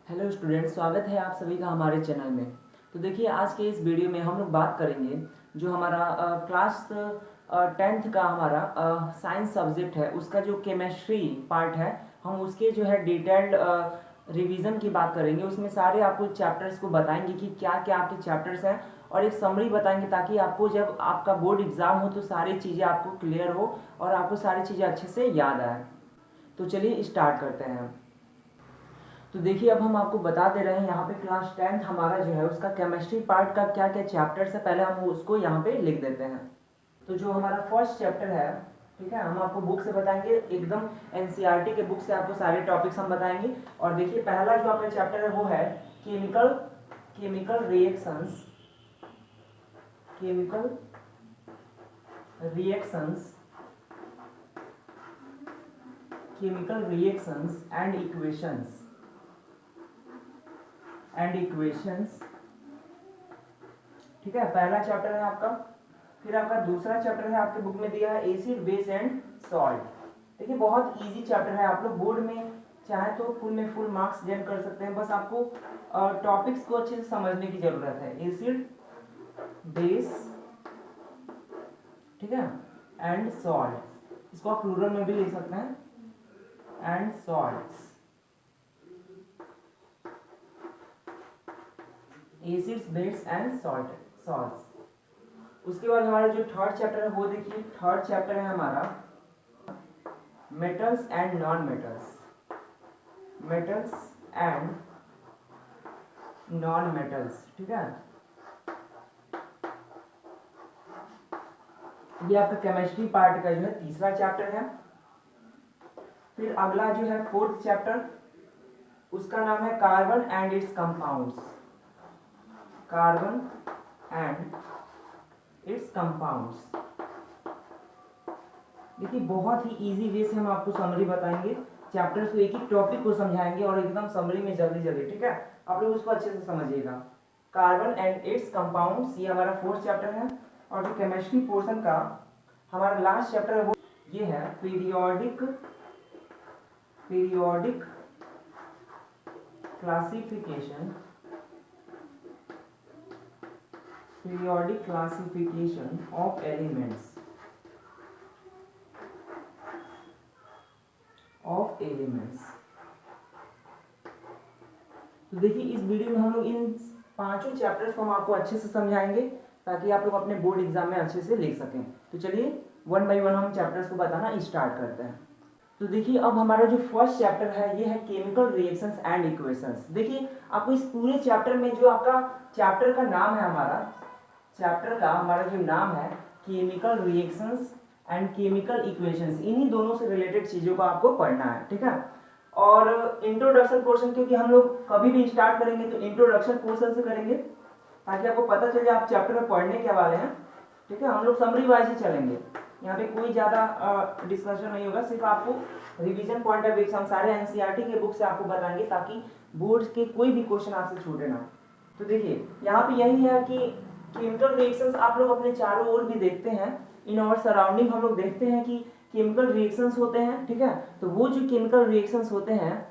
Hello student, स्वागत है आप सभी का हमारे चैनल में। तो देखिए, आज के इस वीडियो में हम लोग बात करेंगे जो हमारा क्लास 10th का हमारा साइंस सब्जेक्ट है, उसका जो केमिस्ट्री पार्ट है, हम उसके जो है डिटेल्ड रिवीजन की बात करेंगे। उसमें सारे आपको चैप्टर्स को बताएंगे कि क्या क्या आपके चैप्टर्स हैं और एक समरी बताएंगे, ताकि आपको जब आपका बोर्ड एग्जाम हो तो सारी चीज़ें आपको क्लियर हो और आपको सारी चीज़ें अच्छे से याद आए। तो चलिए स्टार्ट करते हैं। तो देखिए, अब हम आपको बता दे रहे हैं यहाँ पे क्लास 10th हमारा जो है उसका केमिस्ट्री पार्ट का क्या क्या चैप्टर्स है, पहले हम उसको यहाँ पे लिख देते हैं। तो जो हमारा फर्स्ट चैप्टर है, ठीक है, हम आपको बुक से बताएंगे, एकदम एनसीईआरटी के बुक से आपको सारे टॉपिक्स हम बताएंगे। और देखिए, पहला जो आपका चैप्टर है वो है chemical chemical reactions chemical reactions chemical reactions and equations, ठीक है, पहला चैप्टर है आपका। फिर आपका दूसरा चैप्टर है, आपके बुक में दिया है एसिड बेस एंड सॉल्ट। देखिए, बहुत इजी चैप्टर है, आप लोग बोर्ड में चाहे तो फुल में फुल मार्क्स गेन कर सकते हैं। बस आपको टॉपिक्स को अच्छे से समझने की जरूरत है। एसिड बेस, ठीक है, एंड सॉल्ट, इसको आप प्लूरल में भी लिख सकते हैं, and salts, acids base and salts. उसके बाद हमारा जो थर्ड चैप्टर है वो देखिए, थर्ड चैप्टर है हमारा मेटल्स एंड नॉन मेटल्स, ठीक है। ये आपका केमिस्ट्री पार्ट का जो है तीसरा चैप्टर है। फिर अगला जो है फोर्थ चैप्टर, उसका नाम है कार्बन एंड इट्स कंपाउंड्स। देखिए, बहुत ही इजी वे से हम आपको समरी बताएंगे, चैप्टर्स को, एक एक टॉपिक को समझाएंगे और एकदम समरी में जल्दी जल्दी, ठीक है। आप लोग उसको अच्छे से समझिएगा। कार्बन एंड इट्स कंपाउंड्स, ये हमारा फोर्थ चैप्टर है। और जो केमिस्ट्री पोर्शन का हमारा लास्ट चैप्टर है वो ये है पीरियोडिक क्लासिफिकेशन ऑफ एलिमेंट्स। तो देखिए, इस वीडियो में हम लोग इन पांचों चैप्टर्स को हम आपको अच्छे से समझाएंगे, ताकि आप लोग अपने बोर्ड एग्जाम में अच्छे से लिख सकें। तो चलिए वन बाय वन हम चैप्टर्स को बताना स्टार्ट करते हैं। तो देखिए, अब हमारा जो फर्स्ट चैप्टर है ये है केमिकल रिएक्शंस एंड इक्वेशंस। देखिए, आपको इस पूरे चैप्टर में जो आपका चैप्टर का नाम है, हमारा जो नाम है chemical reactions and chemical equations, इन्हीं दोनों से रिलेटेड चीजों को आपको पढ़ना है, ठीक है। और इंट्रोडक्शन पोर्शन, क्योंकि हम लोग कभी भी स्टार्ट करेंगे तो इंट्रोडक्शन पोर्शन से करेंगे, ताकि आपको पता चले आप चैप्टर में पढ़ने क्या वाले हैं, ठीक है। हम लोग समरी वाइज ही चलेंगे, यहाँ पे कोई ज़्यादा डिस्कशन नहीं होगा, सिर्फ आपको रिवीजन पॉइंट ऑफ व्यू से हम सारे एनसीईआरटी के बुक से आपको बताएंगे, ताकि बोर्ड के कोई भी क्वेश्चन आपसे छूटे ना। तो देखिए, यहाँ पे यही है कि केमिकल रिएक्शंस आप लोग अपने चारों ओर भी देखते हैं, इन और सराउंडिंग हम लोग देखते हैं कि केमिकल रिएक्शंस होते हैं, ठीक है। तो वो जो केमिकल रिएक्शंस होते हैं,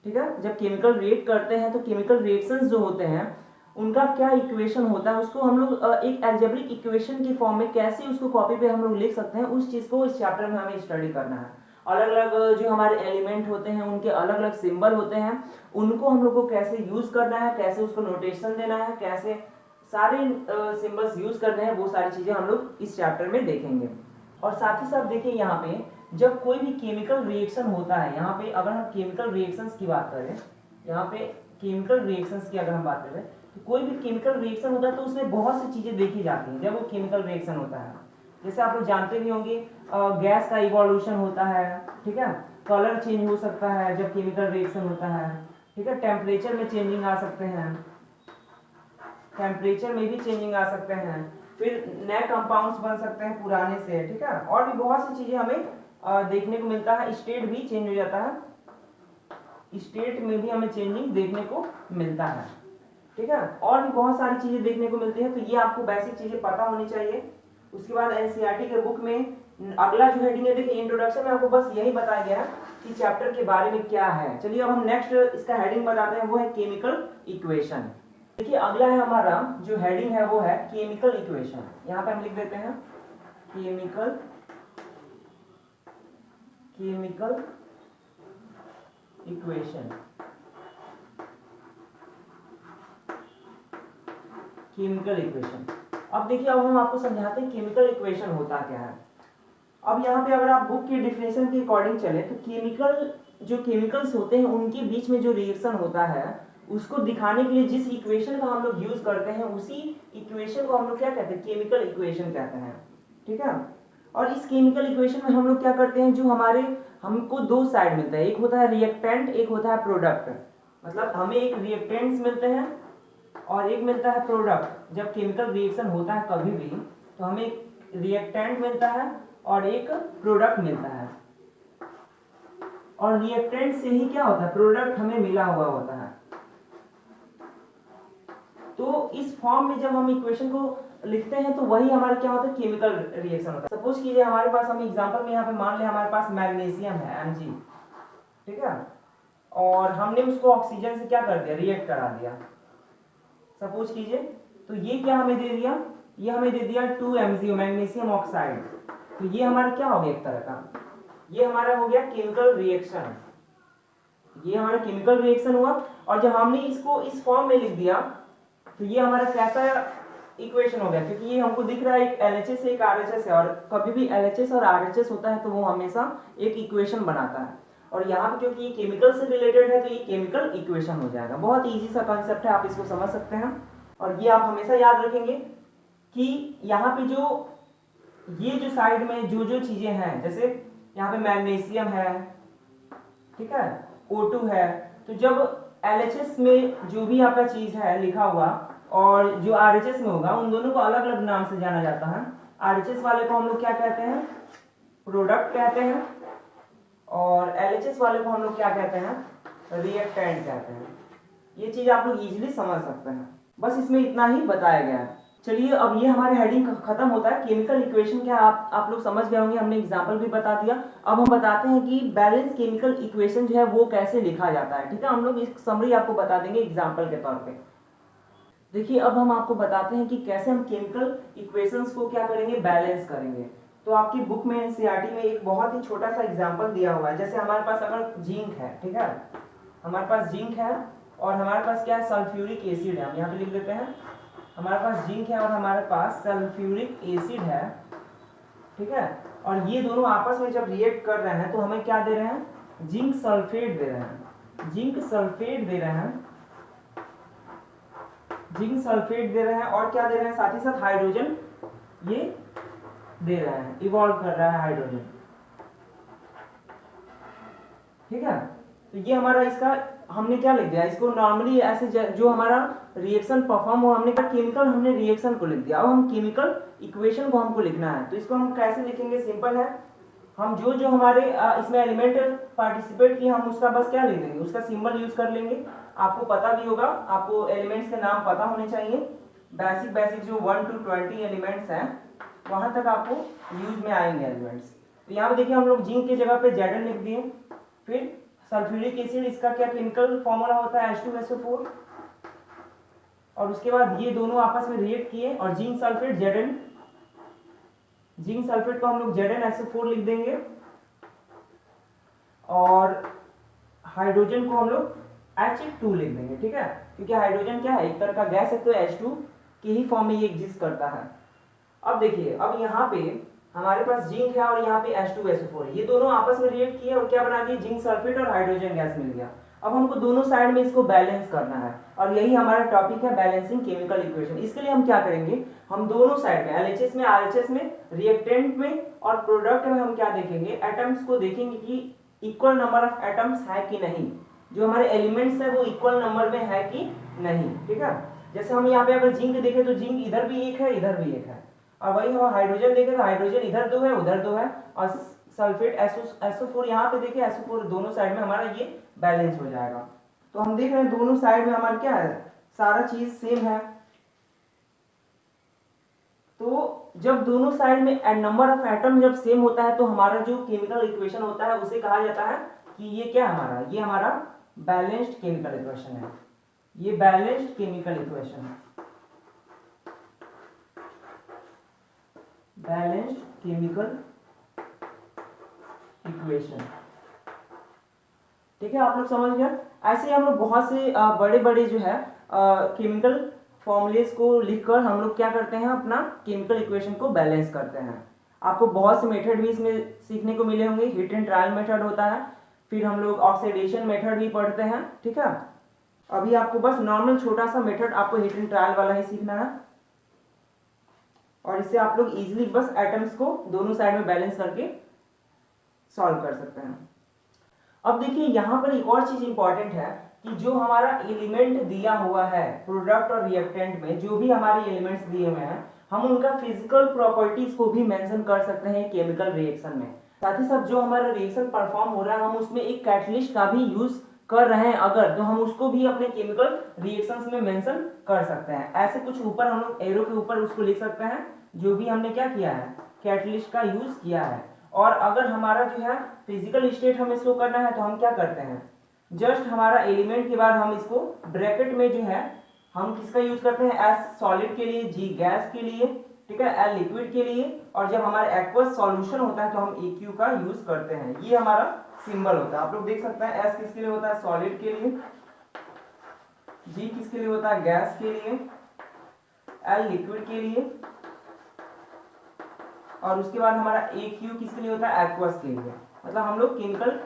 ठीक है, जब केमिकल रिएक्ट करते हैं तो केमिकल रिएक्शंस जो होते हैं उनका क्या इक्वेशन होता है, उसको हम लोग एक अलजेब्रिक इक्वेशन की फॉर्म में कैसे उसको कॉपी पे हम लोग लिख सकते हैं, उस चीज को इस चैप्टर में हमें स्टडी करना है। अलग अलग जो हमारे एलिमेंट होते हैं उनके अलग अलग सिंबल होते हैं, उनको हम लोग को कैसे यूज करना है, कैसे उसको नोटेशन देना है, कैसे सारे सिंबल्स यूज करने हैं, वो सारी चीजें हम लोग इस चैप्टर में देखेंगे। और साथ ही साथ देखिए, यहाँ पे जब कोई भी केमिकल रिएक्शन होता है, यहाँ पे अगर हम केमिकल रिएक्शंस की बात करें, यहाँ पे केमिकल रिएक्शंस की अगर हम बात करें, तो कोई भी केमिकल रिएक्शन होता है तो उसमें बहुत सी चीजें देखी जाती हैं जब वो केमिकल रिएक्शन होता है। जैसे आप लोग जानते भी होंगे, गैस का इवोल्यूशन होता है, ठीक है, कलर चेंज हो सकता है जब केमिकल रिएक्शन होता है, ठीक है, टेम्परेचर में चेंजिंग आ सकते हैं, फिर नए कंपाउंड्स बन सकते हैं पुराने से, ठीक है, और भी बहुत सी चीजें हमें देखने को मिलता है। स्टेट भी चेंज हो जाता है, स्टेट में भी हमें चेंजिंग देखने को मिलता है, ठीक है, और भी बहुत सारी चीजें देखने को मिलती है। तो ये आपको बेसिक चीजें पता होनी चाहिए। उसके बाद एनसीईआरटी के बुक में अगला जो हेडिंग है, देखिए इंट्रोडक्शन में आपको बस यही बताया गया है कि चैप्टर के बारे में क्या है। चलिए अब हम नेक्स्ट इसका हेडिंग बताते हैं, वो है केमिकल इक्वेशन। देखिए अगला है हमारा जो हेडिंग है वो है केमिकल इक्वेशन। यहाँ पे हम लिख देते हैं केमिकल इक्वेशन। Chemical equation. अब देखिए अब हम आपको समझाते हैं केमिकल इक्वेशन होता क्या है। अब यहाँ पे अगर आप बुक की डिफिनेशन के अकॉर्डिंग चले तो जो केमिकल्स होते हैं उनके बीच में जो रिएक्शन होता है उसको दिखाने के लिए जिस इक्वेशन का हम लोग यूज करते हैं उसी इक्वेशन को हम लोग क्या कहते हैं, केमिकल इक्वेशन कहते हैं। ठीक है। और इस केमिकल इक्वेशन में हम लोग क्या करते हैं, जो हमको दो साइड मिलता है, एक होता है रिएक्टेंट, एक होता है प्रोडक्ट। मतलब हमें एक रिएक्टेंट्स मिलते हैं और एक मिलता है प्रोडक्ट। जब केमिकल रिएक्शन होता है कभी भी तो हमें एक रिएक्टेंट मिलता है और एक प्रोडक्ट मिलता है, और रिएक्टेंट से ही क्या होता है, प्रोडक्ट हमें मिला हुआ होता है। तो इस फॉर्म में जब हम इक्वेशन को लिखते हैं तो वही हमारा क्या होता है, केमिकल रिएक्शन होता है। सपोज कीजिए हमारे पास, हम एग्जांपल में यहाँ पे मान ले हमारे पास मैग्नीशियम है Mg, ठीक है, और हमने उसको ऑक्सीजन से क्या कर दिया, रिएक्ट करा दिया सपोज कीजिए। तो ये क्या हमें दे दिया, ये हमें दे दिया 2MgO मैग्नीशियम ऑक्साइड। तो ये हमारा क्या हो गया, एक तरह का ये हमारा हो गया केमिकल रिएक्शन। ये हमारा केमिकल रिएक्शन हुआ। और जब हमने इसको इस फॉर्म में लिख दिया तो ये हमारा कैसा इक्वेशन हो गया, क्योंकि ये हमको दिख रहा है एक LHS एक RHS है, और कभी भी LHS और RHS होता है तो वो हमेशा एक इक्वेशन बनाता है। और यहाँ पे क्योंकि ये केमिकल से रिलेटेड है तो ये केमिकल इक्वेशन हो जाएगा। बहुत इजी सा कॉन्सेप्ट है, आप इसको समझ सकते हैं। और ये आप हमेशा याद रखेंगे कि यहाँ पे ये जो साइड में जो चीजें हैं, जैसे यहाँ पे मैग्नीशियम है, ठीक है, O2 है, तो जब LHS में जो भी आपका चीज है लिखा हुआ और जो RHS में होगा, उन दोनों को अलग अलग नाम से जाना जाता है। RHS वाले को हम लोग क्या कहते हैं, प्रोडक्ट कहते हैं, और LHS वाले को हम लोग क्या कहते हैं, रिएक्टेंट कहते हैं। ये चीज आप लोग इजीली समझ सकते हैं, बस इसमें इतना ही बताया गया है। चलिए अब ये हमारे हेडिंग खत्म होता है। केमिकल इक्वेशन क्या आप लोग समझ गए होंगे, हमने एग्जांपल भी बता दिया। अब हम बताते हैं कि बैलेंस केमिकल इक्वेशन जो है वो कैसे लिखा जाता है। ठीक है, हम लोग एक समरी आपको बता देंगे एग्जांपल के तौर पे। देखिए अब हम आपको बताते हैं कि कैसे हम केमिकल इक्वेशंस को क्या करेंगे, बैलेंस करेंगे। तो आपकी बुक में NCERT में एक बहुत ही छोटा सा एग्जाम्पल दिया हुआ है। जैसे हमारे पास अगर जिंक है, ठीक है, हमारे पास जिंक है और हमारे पास क्या है, सल्फ्यूरिक एसिड है। हम यहाँ पे लिख देते हैं हमारे पास जिंक है और हमारे पास सल्फ्यूरिक एसिड है, ठीक है। और ये दोनों आपस में जब रिएक्ट कर रहे हैं तो हमें क्या दे रहे हैं, जिंक सल्फेट दे रहे हैं, जिंक सल्फेट दे रहे हैं, जिंक सल्फेट दे रहे हैं, और क्या दे रहे हैं, साथ ही साथ हाइड्रोजन ये दे रहे हैं, इवॉल्व कर रहा है हाइड्रोजन, ठीक है। तो ये हमारा इसका हमने क्या लिख दिया, इसको नॉर्मली ऐसे जो हमारा रिएक्शन परफॉर्म हो, हमने कहा केमिकल, हमने रिएक्शन को लिख दिया। अब हम केमिकल इक्वेशन को हमको लिखना है, तो इसको हम कैसे लिखेंगे, सिंपल है। हम जो हमारे इसमें एलिमेंट पार्टिसिपेट किए, हम उसका बस क्या लिख देंगे, उसका सिंबल यूज कर लेंगे। आपको पता भी होगा, आपको एलिमेंट्स के नाम पता होने चाहिए। बेसिक जो 1 to 20 एलिमेंट्स हैं वहां तक आपको यूज में आएंगे एलिमेंट्स। तो यहाँ पे देखिए हम लोग जिंक की जगह पे Zn लिख दिए। फिर सल्फ्यूरिक एसिड, इसका क्या केमिकल फॉर्मूला होता है, H2SO4। और उसके बाद ये दोनों आपस में रिएक्ट किए और zinc sulphate Zn, zinc sulphate को हम लोग ZnSO4 लिख देंगे, और हाइड्रोजन को हम लोग H2 लिख देंगे, ठीक है, क्योंकि हाइड्रोजन क्या है, एक तरह का गैस है, तो H2 के ही फॉर्म में ये एग्जिस्ट करता है। अब देखिए अब यहाँ पे हमारे पास जिंक है और यहाँ पे H2SO4 है, ये दोनों आपस में रिएक्ट किए और क्या बना दिए, जिंक सल्फेट और हाइड्रोजन गैस मिल गया। अब हमको दोनों साइड में इसको बैलेंस करना है, और यही हमारा टॉपिक है, बैलेंसिंग केमिकल इक्वेशन। इसके लिए हम क्या करेंगे, हम दोनों साइड में LHS में, RHS में, रिएक्टेंट में और प्रोडक्ट में हम क्या देखेंगे, एटम्स को देखेंगे कि इक्वल नंबर ऑफ एटम्स है कि नहीं, जो हमारे एलिमेंट्स है वो इक्वल नंबर में है कि नहीं, ठीक है। जैसे हम यहाँ पे अगर जिंक देखें तो जिंक इधर भी एक है, इधर भी एक है, और वही हम हाइड्रोजन देखें तो हाइड्रोजन इधर 2 है, उधर 2 है, और सल्फेट SO4 यहाँ पे देखें, SO4 दोनों साइड में हमारा ये बैलेंस हो जाएगा। तो हम देख रहे हैं दोनों साइड में हमारा क्या है, सारा चीज सेम है। तो जब दोनों साइड में नंबर ऑफ एटम जब सेम होता है तो हमारा जो केमिकल इक्वेशन होता है उसे कहा जाता है कि ये क्या हमारा, ये हमारा बैलेंस्ड केमिकल इक्वेशन है, ये बैलेंस्ड केमिकल इक्वेशन है, बैलेंस्ड केमिकल इक्वेशन। ठीक है, आप लोग समझ गए। ऐसे ही हम लोग बहुत से बड़े बड़े जो है केमिकल फॉर्मूलेस को लिखकर हम लोग क्या करते हैं, अपना केमिकल इक्वेशन को बैलेंस करते हैं। आपको बहुत से मेथड भी इसमें सीखने को मिले होंगे। हीट एंड ट्रायल मेथड होता है, फिर हम लोग ऑक्सीडेशन मेथड भी पढ़ते हैं। ठीक है, अभी आपको बस नॉर्मल छोटा सा मेथड आपको हीट एंड ट्रायल वाला ही सीखना है, और इससे आप लोग इजीली बस एटम्स को दोनों साइड में बैलेंस करके सॉल्व कर सकते हैं। अब देखिए यहाँ पर एक और चीज इंपॉर्टेंट है कि जो हमारा एलिमेंट दिया हुआ है प्रोडक्ट और रिएक्टेंट में, जो भी हमारे एलिमेंट्स दिए हुए हैं, हम उनका फिजिकल प्रॉपर्टीज को भी मेंशन कर सकते हैं केमिकल रिएक्शन में। साथ ही साथ जो हमारा रिएक्शन परफॉर्म हो रहा है, हम उसमें एक कैटलिस्ट का भी यूज कर रहे हैं अगर, तो हम उसको भी अपने केमिकल रिएक्शंस में मेंशन कर सकते हैं। ऐसे कुछ ऊपर हम लोग एरो के ऊपर उसको लिख सकते हैं, जो भी हमने क्या किया है, कैटलिस्ट का यूज किया है। और अगर हमारा जो है फिजिकल स्टेट हमें शो करना है, तो हम क्या करते हैं, जस्ट हमारा एलिमेंट के बाद हम इसको ब्रैकेट में जो है हम किसका यूज करते हैं, एस सॉलिड के लिए, जी गैस के लिए, ठीक है, एल लिक्विड के लिए, और जब हमारा एक्वस सॉल्यूशन होता है तो हम AQ का यूज करते हैं। ये हमारा सिंबल होता है। आप लोग देख सकते हैं एस किसके लिए होता है, सॉलिड के लिए, जी किसके लिए होता है, गैस के लिए, एल लिक्विड के लिए, और उसके बाद हमारा AQ किसके लिए होता है, एक्वस के लिए। मतलब हम लोग केमिकल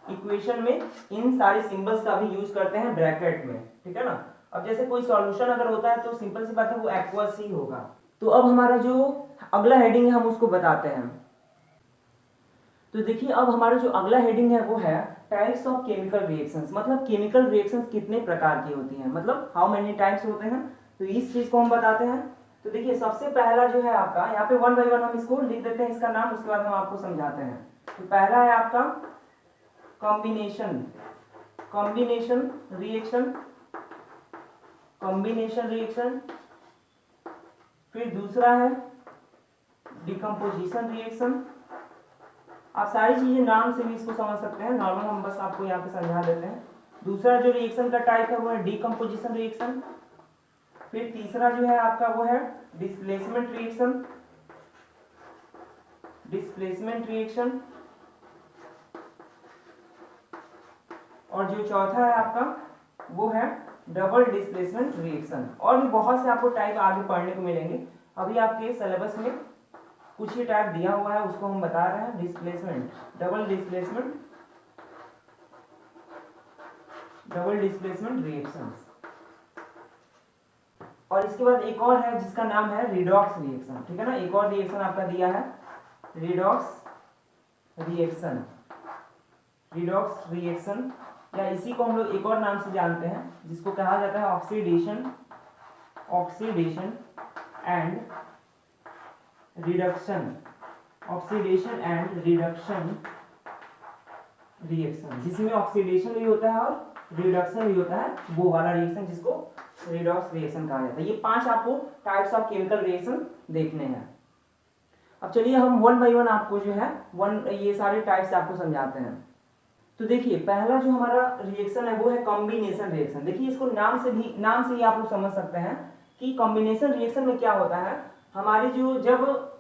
इक्वेशन में इन सारे सिंबल्स का भी यूज करते हैं ब्रैकेट में। ठीक है ना। अब जैसे कोई सॉल्यूशन अगर होता है तो सिंपल सी बात है वो एक्वस ही होगा। तो अब हमारा जो अगला हेडिंग है हम उसको बताते हैं। तो देखिए अब हमारा जो अगला हेडिंग है वो है टाइप्स ऑफ केमिकल रिएक्शंस। मतलब केमिकल रिएक्शंस कितने प्रकार की होती हैं, मतलब हाउ मेनी टाइप्स होते हैं, तो इस चीज को हम बताते हैं। तो देखिए सबसे पहला जो है आपका, यहाँ पे वन बाय वन हम इसको लिख देते हैं इसका नाम, उसके बाद हम आपको समझाते हैं। तो पहला है आपका combination, combination reaction, combination reaction. फिर दूसरा है डिकम्पोजिशन रिएक्शन। आप सारी चीजें नाम से भी इसको समझ सकते हैं, नॉर्मल हम बस आपको यहाँ पे समझा देते हैं। दूसरा जो रिएक्शन का टाइप है वो है डिकम्पोजिशन रिएक्शन। फिर तीसरा जो है आपका वो है डिस्प्लेसमेंट रिएक्शन, डिस्प्लेसमेंट रिएक्शन। और जो चौथा है आपका वो है डबल डिस्प्लेसमेंट रिएक्शन। और भी बहुत से आपको टाइप आगे पढ़ने को मिलेंगे। अभी आपके सिलेबस में कुछ ही टाइप दिया हुआ है, उसको हम बता रहे हैं। Displacement, double displacement, double displacement reactions. और इसके बाद एक और है जिसका नाम है रिडॉक्स रिएक्शन। ठीक है ना, एक और रिएक्शन आपका दिया है रिडॉक्स रिएक्शन, रिडॉक्स रिएक्शन, या इसी को हम लोग एक और नाम से जानते हैं जिसको कहा जाता है oxidation, oxidation and reduction, oxidation and reduction reaction, जिसमें ऑक्सीडेशन भी होता है और रिडक्शन भी होता है, वो वाला रिएक्शन जिसको रिडॉक्स रिएक्शन कहा जाता है। ये 5 आपको टाइप्स ऑफ केमिकल रिएक्शन देखने हैं। अब चलिए हम वन बाय वन आपको जो है ये सारे टाइप्स आपको समझाते हैं। तो देखिए पहला जो हमारा रिएक्शन है वो है कॉम्बिनेशन रिएक्शन। देखिए इसको नाम से ही आप लोग समझ सकते हैं कि कॉम्बिनेशन रिएक्शन में क्या होता है, हमारे जो जब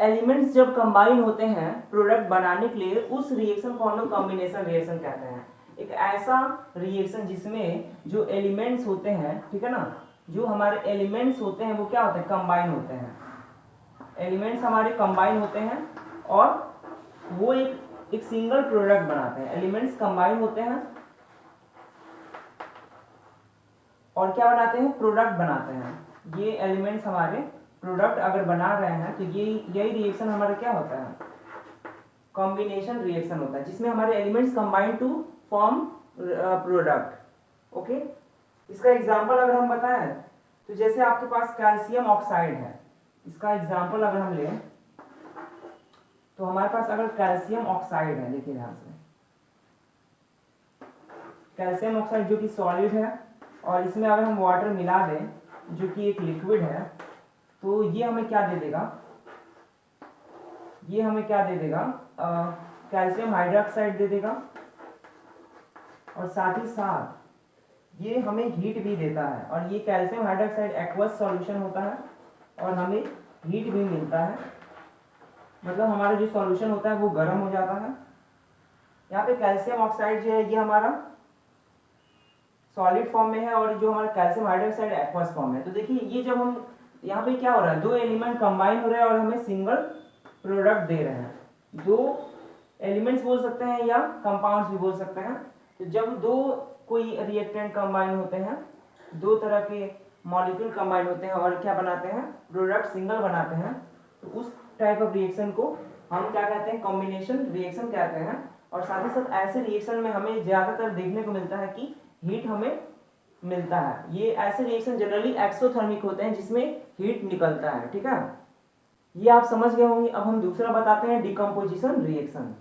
एलिमेंट्स जब कंबाइन होते हैं प्रोडक्ट बनाने के लिए, उस रिएक्शन को हम लोग कॉम्बिनेशन रिएक्शन कहते हैं। एक ऐसा रिएक्शन जिसमें जो एलिमेंट्स होते हैं, ठीक है ना, जो हमारे एलिमेंट्स होते हैं वो क्या होते हैं, कंबाइन होते हैं। एलिमेंट्स हमारे कंबाइन होते हैं और वो एक सिंगल प्रोडक्ट बनाते हैं। एलिमेंट्स कंबाइन होते हैं और क्या बनाते हैं, प्रोडक्ट बनाते हैं। ये एलिमेंट्स हमारे प्रोडक्ट अगर बना रहे हैं तो यही रिएक्शन हमारा क्या होता है, कॉम्बिनेशन रिएक्शन होता है, जिसमें हमारे elements combine to form product. Okay, इसका एग्जांपल अगर हम बताएं तो जैसे आपके पास कैल्शियम ऑक्साइड है, इसका एग्जांपल अगर हम लें तो हमारे पास अगर कैल्शियम ऑक्साइड है, देखिए ध्यान से, कैल्शियम ऑक्साइड जो कि सॉलिड है और इसमें अगर हम वाटर मिला दें जो कि एक लिक्विड है, तो ये हमें क्या दे देगा, ये हमें क्या दे देगा, कैल्शियम हाइड्रोक्साइड दे देगा। और साथ ही साथ ये हमें हीट भी देता है, और ये कैल्शियम हाइड्रोक्साइड एक्वस सॉल्यूशन होता है और हमें हीट भी मिलता है, मतलब हमारा जो सॉल्यूशन होता है वो गर्म हो जाता है। यहाँ पे कैल्शियम ऑक्साइड जो है ये हमारा सॉलिड फॉर्म में है और जो हमारा कैल्शियम हाइड्रोक्साइड एक्वस फॉर्म है। तो देखिए ये जब हम यहाँ पे क्या हो रहा है, दो एलिमेंट कंबाइन हो रहे हैं और हमें सिंगल प्रोडक्ट दे रहे हैं। दो एलिमेंट्स बोल सकते हैं या कंपाउंड्स भी बोल सकते हैं। तो जब दो कोई रिएक्टेंट कंबाइन होते हैं, दो तरह के मॉलिक्यूल कंबाइन होते हैं और क्या बनाते हैं, प्रोडक्ट सिंगल बनाते हैं, तो उस टाइप ऑफ रिएक्शन को हम क्या कहते हैं, कॉम्बिनेशन रिएक्शन कहते हैं। और साथ ही साथ ऐसे रिएक्शन में हमें ज़्यादातर देखने को मिलता है कि हीट हमें मिलता है। ये ऐसे रिएक्शन जनरली एक्सोथर्मिक होते हैं जिसमें हीट निकलता है। ठीक है, ये आप समझ गए होंगे। अब हम दूसरा बताते हैं, डिकम्पोजिशन रिएक्शन।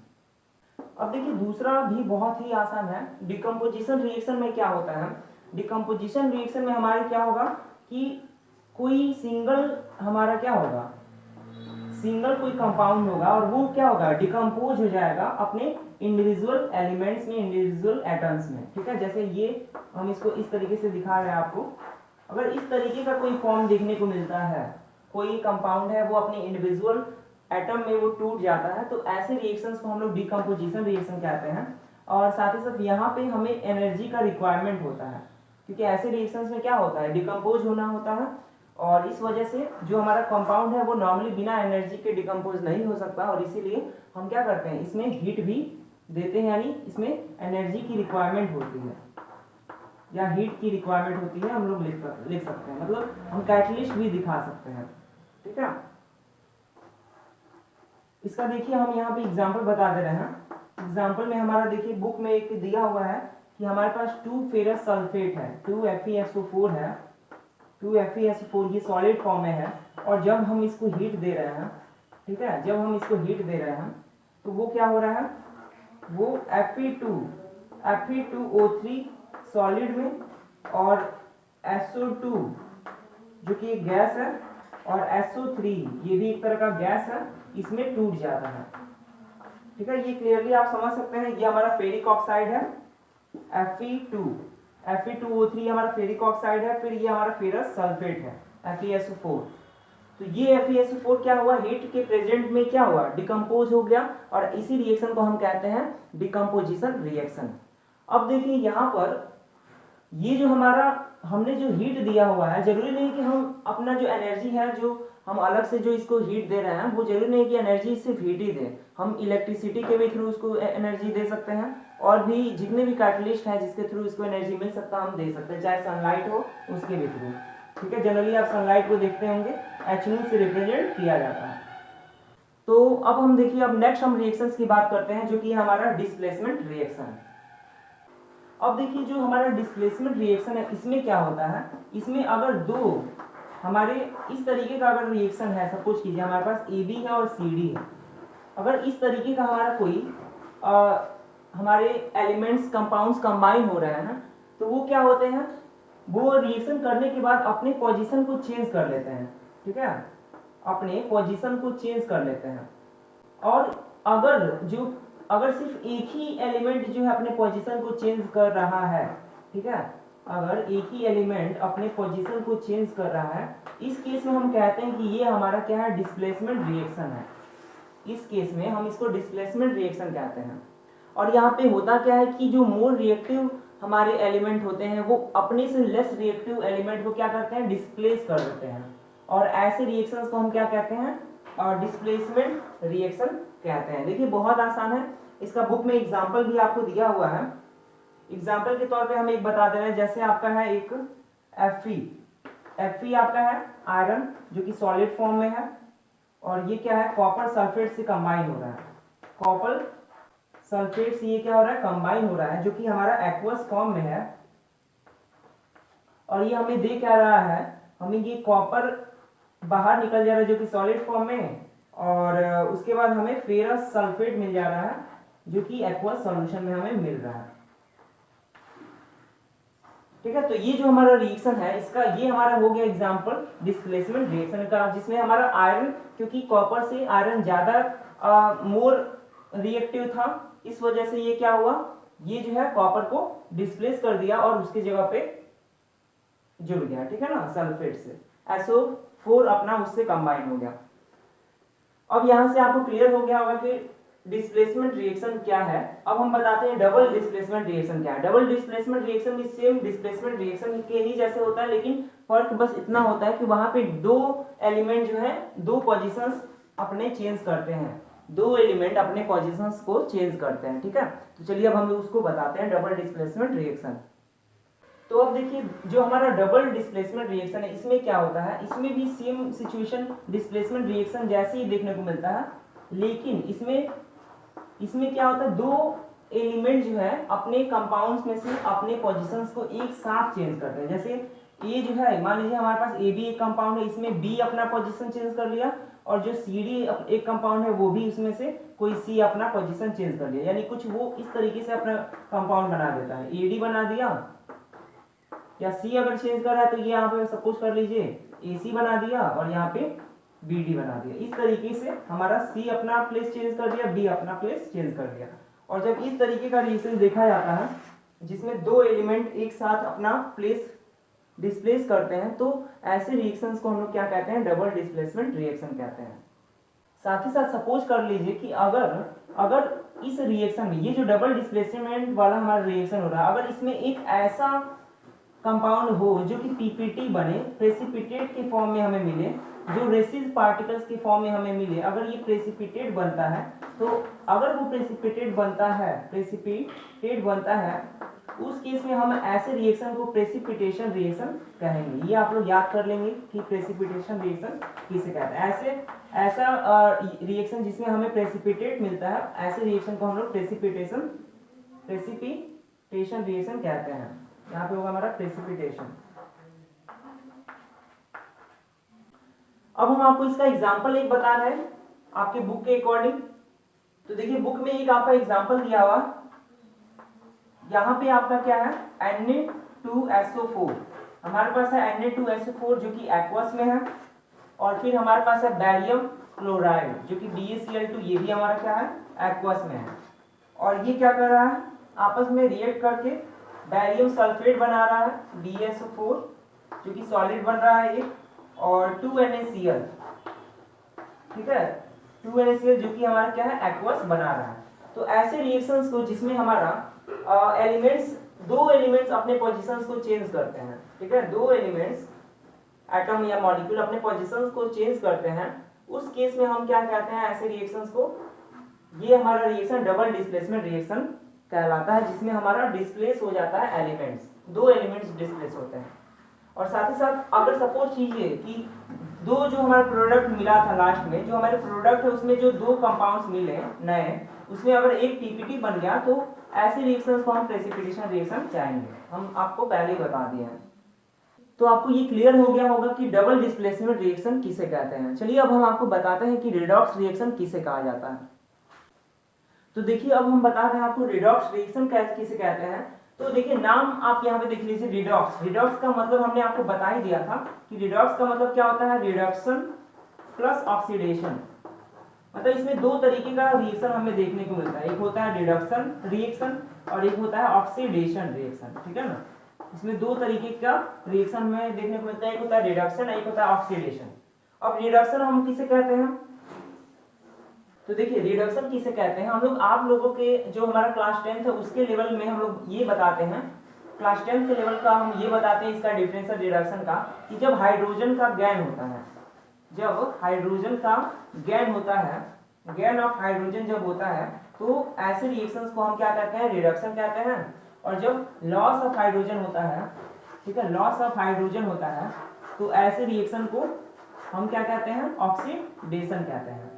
अब देखिए दूसरा भी बहुत ही आसान है। डिकम्पोजिशन रिएक्शन में क्या होता है, डिकम्पोजिशन रिएक्शन में हमारे क्या होगा कि कोई सिंगल हमारा क्या होगा, सिंगल कोई कंपाउंड होगा और वो क्या होगा, डिकम्पोज हो जाएगा अपने इंडिविजुअल एलिमेंट्स में, इंडिविजुअल एटम्स में। ठीक है, जैसे ये हम इसको इस तरीके से दिखा रहे हैं आपको। अगर इस तरीके का कोई फॉर्म देखने को मिलता है, कोई कंपाउंड है वो अपने इंडिविजुअल एटम में वो टूट जाता है, तो ऐसे रिएक्शंस को हम लोग डिकम्पोजिशन रिएक्शन कहते हैं। और साथ ही साथ यहाँ पे हमें एनर्जी का रिक्वायरमेंट होता है, क्योंकि ऐसे रिएक्शंस में क्या होता है, डिकम्पोज होना होता है, और इस वजह से जो हमारा कंपाउंड है वो नॉर्मली बिना एनर्जी के डिकम्पोज नहीं हो सकता, और इसीलिए हम क्या करते हैं, इसमें हीट भी देते हैं, यानी इसमें एनर्जी की रिक्वायरमेंट होती है या हीट की रिक्वायरमेंट होती है, हम लोग लिख सकते हैं, मतलब हम कैटलिस्ट भी दिखा सकते हैं। ठीक है, इसका देखिए हम यहाँ पे एग्जांपल बता दे रहे हैं। एग्जांपल में हमारा देखिए बुक में एक दिया हुआ है कि हमारे पास 2 फेरस सल्फेट है, 2FeSO4 है, 2FeSO4 ये सॉलिड फॉर्म में है, और जब हम इसको हीट दे रहे हैं, ठीक है, जब हम इसको हीट दे रहे हैं तो वो क्या हो रहा है, वो Fe2O3 सॉलिड में और SO2 जो कि एक गैस है और SO3 ये भी एक तरह का गैस है, इसमें टूट जाता है। ठीक है, ये क्लियरली आप समझ सकते हैं। ये हमारा फेरिक ऑक्साइड है Fe2O3 हमारा फेरिक ऑक्साइड है, फिर ये हमारा फेरस सल्फेट है FeSO4। तो ये FeSO4 क्या हुआ, हीट के प्रेजेंट में क्या हुआ, डिकम्पोज हो गया, और इसी रिएक्शन को हम कहते हैं डिकम्पोजिशन रिएक्शन। अब देखिए यहाँ पर ये जो हमारा हमने जो हीट दिया हुआ है, जरूरी नहीं कि हम अपना जो एनर्जी है, जो हम अलग से जो इसको हीट दे रहे हैं, वो जरूरी नहीं कि एनर्जी सिर्फ हीट ही दे, हम इलेक्ट्रिसिटी के भी थ्रू उसको एनर्जी दे सकते हैं, और भी जितने भी कैटलिस्ट हैं जिसके थ्रू इसको एनर्जी मिल सकता है हम दे सकते हैं, चाहे सनलाइट हो उसके भी थ्रू। ठीक है, जनरली आप सनलाइट को देखते होंगे H से रिप्रेजेंट किया जाता है। तो अब हम देखिए, अब नेक्स्ट हम रिएक्शंस की बात करते हैं, जो कि हमारा डिस्प्लेसमेंट रिएक्शन। अब देखिए जो हमारा डिस्प्लेसमेंट रिएक्शन है, इसमें क्या होता है, इसमें अगर दो हमारे इस तरीके का अगर रिएक्शन है, सपोज कीजिए हमारे पास AB है और CD है, अगर इस तरीके का हमारा कोई हमारे एलिमेंट्स कंपाउंड्स कंबाइन हो रहे हैं, तो वो क्या होते हैं, वो रिएक्शन करने के बाद अपने पोजीशन को चेंज कर लेते हैं। ठीक है, अपने पोजीशन को चेंज कर लेते हैं, और अगर सिर्फ एक ही एलिमेंट जो है अपने पोजीशन को चेंज कर रहा है, ठीक है, अगर एक ही एलिमेंट अपने पोजीशन को चेंज कर रहा है, इस केस में हम कहते हैं कि ये हमारा क्या है, डिस्प्लेसमेंट रिएक्शन है। इस केस में हम इसको डिस्प्लेसमेंट रिएक्शन कहते हैं। और यहाँ पे होता क्या है कि जो मोर रिएक्टिव हमारे एलिमेंट होते हैं वो अपने से लेस रिएक्टिव एलिमेंट को क्या करते हैं, डिस्प्लेस कर देते हैं, और ऐसे रिएक्शंस को हम क्या कहते हैं, डिस्प्लेसमेंट रिएक्शन कहते हैं। देखिए बहुत आसान है, इसका बुक में एग्जांपल भी आपको दिया हुआ है। एग्जांपल के तौर पे हम एक बता दे रहे हैं, जैसे आपका है एक Fe आपका है आयरन जो कि सॉलिड फॉर्म में है, और ये क्या है, कॉपर सल्फेट से कंबाइन हो रहा है, कॉपर सल्फेट से ये क्या हो रहा है, कंबाइन हो रहा है, जो कि हमारा एक्वस फॉर्म में है, और ये हमें दे क्या रहा है, हमें ये कॉपर बाहर निकल जा रहा है जो कि सॉलिड फॉर्म में, और उसके बाद हमें फेरस सल्फेट मिल जा रहा है जो कि एक्वस सॉल्यूशन में हमें मिल रहा है। ठीक है, तो ये जो हमारा रिएक्शन है, इसका ये हमारा हो गया एग्जांपल डिस्प्लेसमेंट रिएक्शन का, जिसमें हमारा आयरन, क्योंकि कॉपर से आयरन ज्यादा मोर रिएक्टिव था, इस वजह से ये क्या हुआ, ये जो है कॉपर को डिस्प्लेस कर दिया और उसकी जगह पे जुड़ गया, ठीक है ना, सल्फेट से। SO4 अपना उससे कंबाइन हो गया। अब यहां से आपको क्लियर हो गया होगा कि डिस्प्लेसमेंट रिएक्शन क्या है। अब हम बताते हैं डबल डिस्प्लेसमेंट रिएक्शन क्या है। डबल डिस्प्लेसमेंट रिएक्शन भी सेम डिस्प्लेसमेंट रिएक्शन के ही जैसे होता है, लेकिन फर्क बस इतना होता है कि वहां पे दो एलिमेंट जो है दो पोजीशंस अपने चेंज करते हैं, दो एलिमेंट अपने पोजीशंस को चेंज करते हैं, ठीक है। तो चलिए अब हम उसको बताते हैं डबल डिस्प्लेसमेंट रिएक्शन। तो अब देखिए जो हमारा डबल डिस्प्लेसमेंट रिएक्शन है इसमें क्या होता है, इसमें भी सेम सिचुएशन डिस्प्लेसमेंट रिएक्शन जैसे ही देखने को मिलता है, लेकिन इसमें क्या होता है, दो एलिमेंट जो है अपने कंपाउंड्स में से अपने पोजीशंस को एक साथ चेंज करते हैं। जैसे ए जो है, मान लीजिए हमारे पास ए बी एक कंपाउंड है, इसमें बी अपना पोजीशन चेंज कर लिया, और जो सी डी एक कंपाउंड है वो भी उसमें से कोई सी अपना पोजीशन चेंज कर लिया, यानी कुछ वो इस तरीके से अपना कंपाउंड बना देता है। ए डी बना दिया, या सी अगर चेंज कर रहा है तो ये यहाँ पे सपोज कर लीजिए ए सी बना दिया और यहाँ पे बी डी बना दिया। इस तरीके से हमारा सी अपना प्लेस चेंज कर दिया, बी अपना प्लेस चेंज कर दिया। और जब इस तरीके का रिएक्शन देखा जाता है जिसमें दो एलिमेंट एक साथ अपना प्लेस डिस्प्लेस करते हैं, तो ऐसे रिएक्शंस को हम लोग क्या कहते हैं, डबल डिस्प्लेसमेंट रिएक्शन कहते हैं। साथ ही साथ सपोज कर लीजिए कि अगर इस रिएक्शन में, ये जो डबल डिस्प्लेसमेंट वाला हमारा रिएक्शन हो रहा है, अगर इसमें एक ऐसा कंपाउंड हो जो कि पीपीटी बने, प्रेसिपिटेट के फॉर्म में हमें मिले, जो रेसिड पार्टिकल्स के फॉर्म में हमें मिले, अगर ये प्रेसिपिटेट बनता है, तो अगर वो प्रेसिपिटेट बनता है उस केस में हम ऐसे रिएक्शन को प्रेसिपिटेशन रिएक्शन कहेंगे। ये आप लोग याद कर लेंगे कि प्रेसिपिटेशन रिएक्शन किसे कहते हैं। ऐसा रिएक्शन जिसमें हमें प्रेसिपिटेट मिलता है, ऐसे रिएक्शन को हम लोग प्रेसिपिटेशन रिएक्शन कहते हैं। यहाँ पे होगा हमारा प्रेसिपिटेशन। अब हम आपको इसका एग्जांपल एक बता रहे हैं आपके बुक के अकॉर्डिंग। तो देखिए बुक में एक आपका एग्जांपल दिया हुआ, यहाँ पे आपका क्या है, Na2SO4। हमारे पास है Na2SO4 जो कि एक्वस में है, और फिर हमारे पास है बैरियम क्लोराइड जो कि BaCl2, ये भी हमारा क्या है, एक्वस में है। और ये क्या कर रहा है, आपस में रिएक्ट करके बैरियम सल्फेट बना रहा है, BaSO4 जो कि सॉलिड बन रहा है एक, और 2NaCl, ठीक है, 2NaCl जो कि हमारा क्या है, एक्वस बना रहा है। तो ऐसे रिएक्शंस को जिसमें हमारा दो एलिमेंट्स अपने पोजीशंस को चेंज करते हैं, ठीक है, दो एलिमेंट्स एटम या मॉलिक्यूल अपने पोजीशंस को चेंज करते हैं, उस केस में हम क्या कहते हैं ऐसे रिएक्शंस को, ये हमारा रिएक्शन डबल डिस्प्लेसमेंट रिएक्शन कहलाता है, जिसमें हमारा डिस्प्लेस हो जाता है एलिमेंट्स, दो एलिमेंट्स डिस्प्लेस होते हैं। और साथ ही साथ अगर सपोज कीजिए कि दो जो हमारा प्रोडक्ट मिला था लास्ट में, जो हमारे प्रोडक्ट है उसमें जो दो कंपाउंड्स मिले नए, उसमें अगर एक पीपीटी बन गया, तो ऐसे रिएक्शंस को हम प्रेसिपिटेशन रिएक्शन चाहेंगे। हम आपको पहले ही बता दिए हैं। तो आपको ये क्लियर हो गया होगा कि डबल डिस्प्लेसमेंट रिएक्शन किसे कहते हैं। चलिए अब हम आपको बताते हैं कि रिडॉक्स रिएक्शन किसे कहा जाता है। तो देखिए अब हम बता रहे हैं आपको रिडॉक्स रिएक्शन किसे कहते हैं। तो देखिए नाम आप यहाँ पे देख लीजिए, रिडॉक्स। रिडॉक्स का मतलब हमने आपको बता ही दिया था कि रिडॉक्स का मतलब क्या होता है, रिडक्शन प्लस ऑक्सीडेशन। मतलब इसमें दो तरीके का रिएक्शन हमें देखने को मिलता है, एक होता है रिडक्शन रिएक्शन और एक होता है ऑक्सीडेशन रिएक्शन, ठीक है ना। इसमें दो तरीके का रिएक्शन हमें देखने को मिलता है, एक होता है रिडक्शन, एक होता है ऑक्सीडेशन। अब रिडक्शन हम किसे कहते हैं, तो देखिए रिडक्शन किसे कहते हैं, हम लोग आप लोगों के जो हमारा क्लास 10th है उसके लेवल में हम लोग ये बताते हैं, क्लास 10th के लेवल का हम ये बताते हैं इसका डिफरेंशियल रिडक्शन का, कि जब हाइड्रोजन का गैन होता है, जब हाइड्रोजन का गैन होता है, गैन ऑफ हाइड्रोजन जब होता है, तो ऐसे रिएक्शंस को हम क्या कहते हैं, रिडक्शन कहते हैं। और जब लॉस ऑफ हाइड्रोजन होता है, ठीक है, लॉस ऑफ हाइड्रोजन होता है, तो ऐसे रिएक्शन को हम क्या कहते हैं, ऑक्सीडेशन कहते हैं।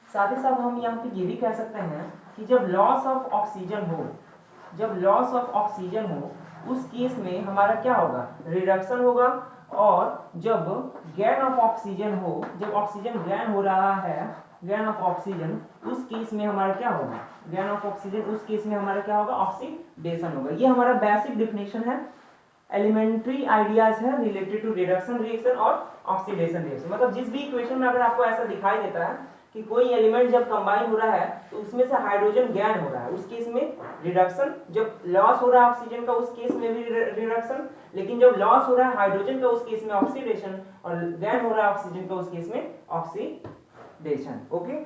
साथ ही साथ हम यहाँ पे ये भी कह सकते हैं कि जब लॉस ऑफ ऑक्सीजन हो, जब लॉस ऑफ ऑक्सीजन हो, उस केस में हमारा क्या होगा, रिडक्शन होगा। और जब गैन ऑफ ऑक्सीजन हो, जब ऑक्सीजन गैन हो रहा है, गैन ऑफ ऑक्सीजन, उस केस में हमारा क्या होगा, गैन ऑफ ऑक्सीजन, उस केस में हमारा क्या होगा, ऑक्सीडेशन होगा। ये हमारा बेसिक डिफिनेशन है, एलिमेंट्री आइडियाज है रिलेटेड टू रिडक्शन रिएक्शन और ऑक्सीडेशन रिएक्शन। मतलब जिस भी इक्वेशन में अगर आपको ऐसा दिखाई देता है कि कोई एलिमेंट जब कंबाइन हो रहा है तो उसमें से हाइड्रोजन गैन हो रहा है, उस केस में रिडक्शन, जब लॉस हो रहा है ऑक्सीजन का उस केस में भी रिडक्शन, लेकिन जब लॉस हो रहा है हाइड्रोजन का उस केस में ऑक्सीडेशन, और गैन हो रहा है ऑक्सीजन का उस केस में ऑक्सीडेशन। ओके,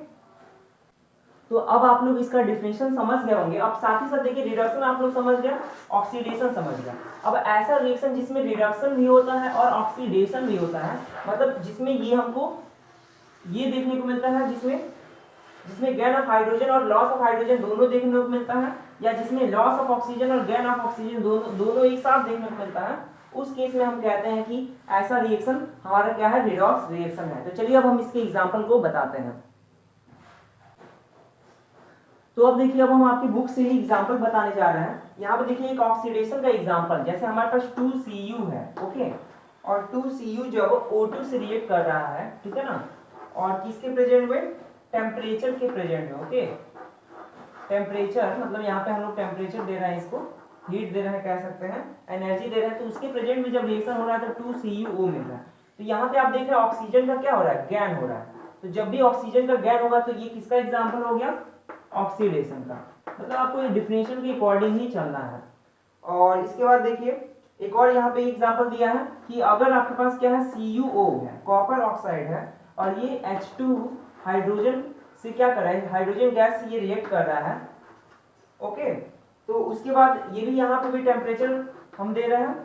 तो अब आप लोग इसका डिफिनेशन समझ गए होंगे। अब साथ ही साथ देखिए रिडक्शन आप लोग समझ गया, ऑक्सीडेशन समझ गया। अब ऐसा रिएक्शन जिसमें रिडक्शन भी होता है और ऑक्सीडेशन भी होता है, मतलब जिसमें ये हमको ये देखने को मिलता है, जिसमें गेन ऑफ हाइड्रोजन और लॉस ऑफ हाइड्रोजन दोनों देखने को मिलता है, या जिसमें लॉस ऑफ ऑक्सीजन और गेन ऑफ ऑक्सीजन दोनों एक साथ देखने को मिलता है, उस केस में हम कहते हैं कि ऐसा रिएक्शन हमारा क्या है, रिडॉक्स रिएक्शन है। तो चलिए अब हम इसके एग्जाम्पल को बताते हैं। तो अब देखिए, अब हम आपकी बुक से ही एग्जाम्पल बताने जा रहे हैं। यहाँ पे देखिए एक ऑक्सीडेशन का एग्जाम्पल, जैसे हमारे पास 2Cu है, ओके, और 2Cu जब O2 से रिएक्ट कर रहा है, ठीक है ना, और किसके प्रेजेंट में, टेम्परेचर के प्रेजेंट में। ओके, टेम्परेचर मतलब यहाँ पे हम लोग टेम्परेचर दे रहे हैं, इसको हीट दे रहे हैं, कह सकते हैं एनर्जी दे रहे हैं, तो उसके प्रेजेंट में जब रिएक्शन हो रहा है तो 2CuO मिल रहा है। तो यहाँ पे आप देख रहे हैं ऑक्सीजन का क्या हो रहा है, गैन हो रहा है। तो जब भी ऑक्सीजन का गैन होगा तो ये किसका एग्जाम्पल हो गया, ऑक्सीडेशन का। मतलब आपको ये डिफिनेशन के अकॉर्डिंग ही चलना है। और इसके बाद देखिए एक और यहाँ पे एग्जाम्पल दिया है कि अगर आपके पास क्या है, CuO है, कॉपर ऑक्साइड है, और ये H2 हाइड्रोजन से क्या कर रहा है, हाइड्रोजन गैस से ये रिएक्ट कर रहा है। ओके, तो उसके बाद ये भी यहाँ पे भी टेम्परेचर हम दे रहे हैं,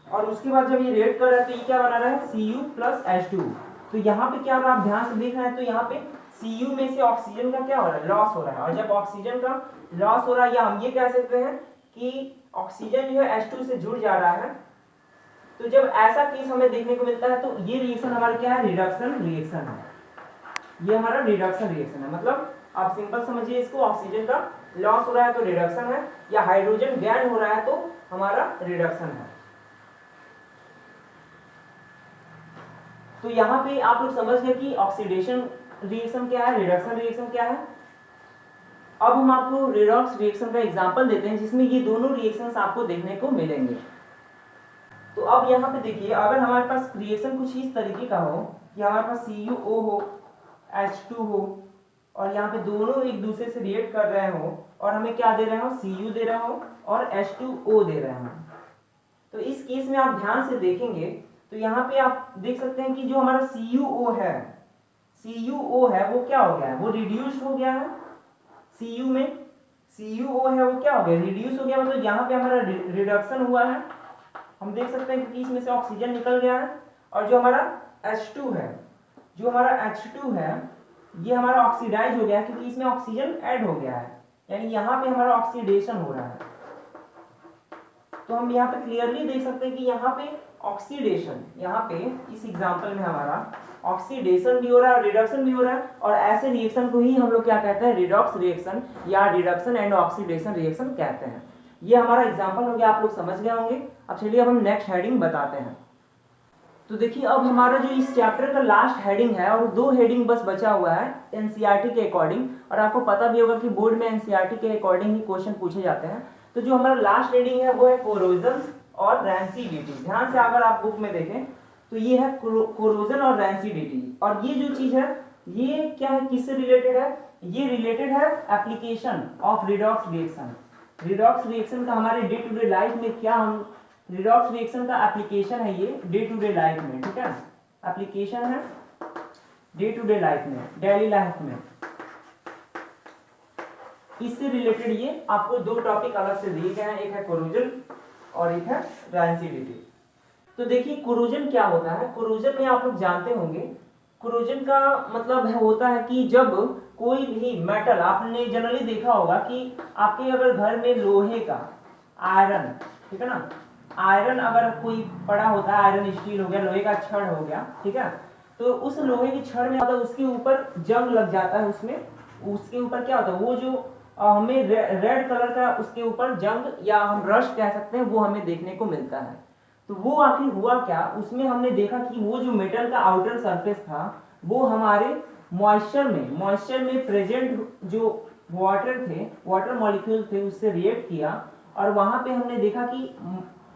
और उसके बाद जब ये रिएक्ट कर रहा है तो ये क्या बना रहा है, Cu प्लस H2। तो यहाँ पे क्या हो रहा है, आप ध्यान से देख रहे हैं, तो यहाँ पे Cu में से ऑक्सीजन का क्या हो रहा है, लॉस हो रहा है। और जब ऑक्सीजन का लॉस हो रहा है, या हम ये कह सकते हैं कि ऑक्सीजन जो है H2 से जुड़ जा रहा है, तो जब ऐसा केस हमें देखने को मिलता है तो ये रिएक्शन हमारा क्या है, रिडक्शन रिएक्शन है। ये हमारा रिडक्शन रिएक्शन है। मतलब आप सिंपल समझिए इसको, ऑक्सीजन का लॉस हो रहा है तो रिडक्शन है, या हाइड्रोजन गैन हो रहा है तो हमारा रिडक्शन है। तो यहाँ पे आप लोग समझ गए कि ऑक्सीडेशन रिएक्शन क्या है, रिडक्शन रिएक्शन क्या है। अब हम आपको रिडॉक्स रिएक्शन का एग्जांपल देते हैं जिसमें ये दोनों रिएक्शंस आपको देखने को मिलेंगे। तो अब यहाँ पे देखिए, अगर हमारे पास रिएक्शन कुछ इस तरीके का हो कि हमारे पास CuO हो, H2 हो, और यहाँ पे दोनों एक दूसरे से रिएक्ट कर रहे हो, और हमें क्या दे रहे हो, Cu दे रहे हो और H2O दे रहे हो। तो इस केस में आप ध्यान से देखेंगे तो यहाँ पे आप देख सकते हैं कि जो हमारा CuO है वो क्या हो गया है, वो रिड्यूस्ड हो गया है। Cu में CuO है वो क्या हो गया, रिड्यूस हो गया। मतलब यहाँ पे हमारा रिडक्शन हुआ है, हम देख सकते हैं कि इसमें से ऑक्सीजन निकल गया है। और जो हमारा H2 है ये हमारा ऑक्सीडाइज हो गया है, क्योंकि इसमें ऑक्सीजन ऐड हो गया है, यानी यहाँ पे हमारा ऑक्सीडेशन हो रहा है। तो हम यहाँ पे क्लियरली देख सकते हैं कि यहाँ पे ऑक्सीडेशन, यहाँ पे इस एग्जांपल में हमारा ऑक्सीडेशन भी हो रहा है और रिडक्शन भी हो रहा है, और ऐसे रिएक्शन को ही हम लोग क्या कहते हैं, रिडॉक्स रिएक्शन या रिडक्शन एंड ऑक्सीडेशन रिएक्शन कहते हैं। ये हमारा एग्जांपल हो गया, आप लोग समझ गए होंगे। अब चलिए अब हम नेक्स्ट हेडिंग बताते हैं। तो देखिए अब हमारा जो इस चैप्टर का लास्ट हेडिंग है, और 2 हेडिंग बस बचा हुआ है एनसीईआरटी के अकॉर्डिंग, और आपको पता भी होगा कि बोर्ड में एनसीईआरटी के अकॉर्डिंग ही क्वेश्चन पूछे जाते हैं। तो जो हमारा लास्ट हेडिंग है वो है कोरोजन और रैंसिडिटी। ध्यान से अगर आप बुक में देखें तो ये है कोरोजन और रैंसिडिटी। और ये जो चीज है ये क्या है, किससे रिलेटेड है, ये रिलेटेड है application of redox reaction. Redox reaction का हमारे डे टू डे लाइफ में क्या, हम रिडॉक्स रिएक्शन का एप्लीकेशन है ये डे टू डे लाइफ में, ठीक है, एप्लीकेशन है डे टू डे लाइफ में, डेली लाइफ में। इससे रिलेटेड ये आपको 2 टॉपिक अलग से दिए गए हैं, एक है कोरोजन और एक है रैंसिडिटी। तो देखिए कोरोजन क्या होता है, कोरोजन में आप लोग जानते होंगे, कोरोजन का मतलब होता है कि जब कोई भी मेटल, आपने जनरली देखा होगा कि आपके अगर घर में लोहे का आयरन, ठीक है ना, आयरन अगर कोई पड़ा होता है, आयरन स्टील हो गया, लोहे का छड़ हो गया, ठीक है, तो उस लोहे की छड़ में मतलब उसके ऊपर जंग लग जाता है, उसके ऊपर क्या होता है, वो जो हमें रेड कलर का उसके ऊपर जंग या हम रश कह सकते हैं वो हमें देखने को मिलता है। तो वो आखिर हुआ क्या, उसमें हमने देखा कि वो जो मेटल का आउटर सरफेस था वो हमारे मॉइस्चर में प्रेजेंट जो वाटर मॉलिक्यूल थे उससे रिएक्ट किया, और वहां पे हमने देखा कि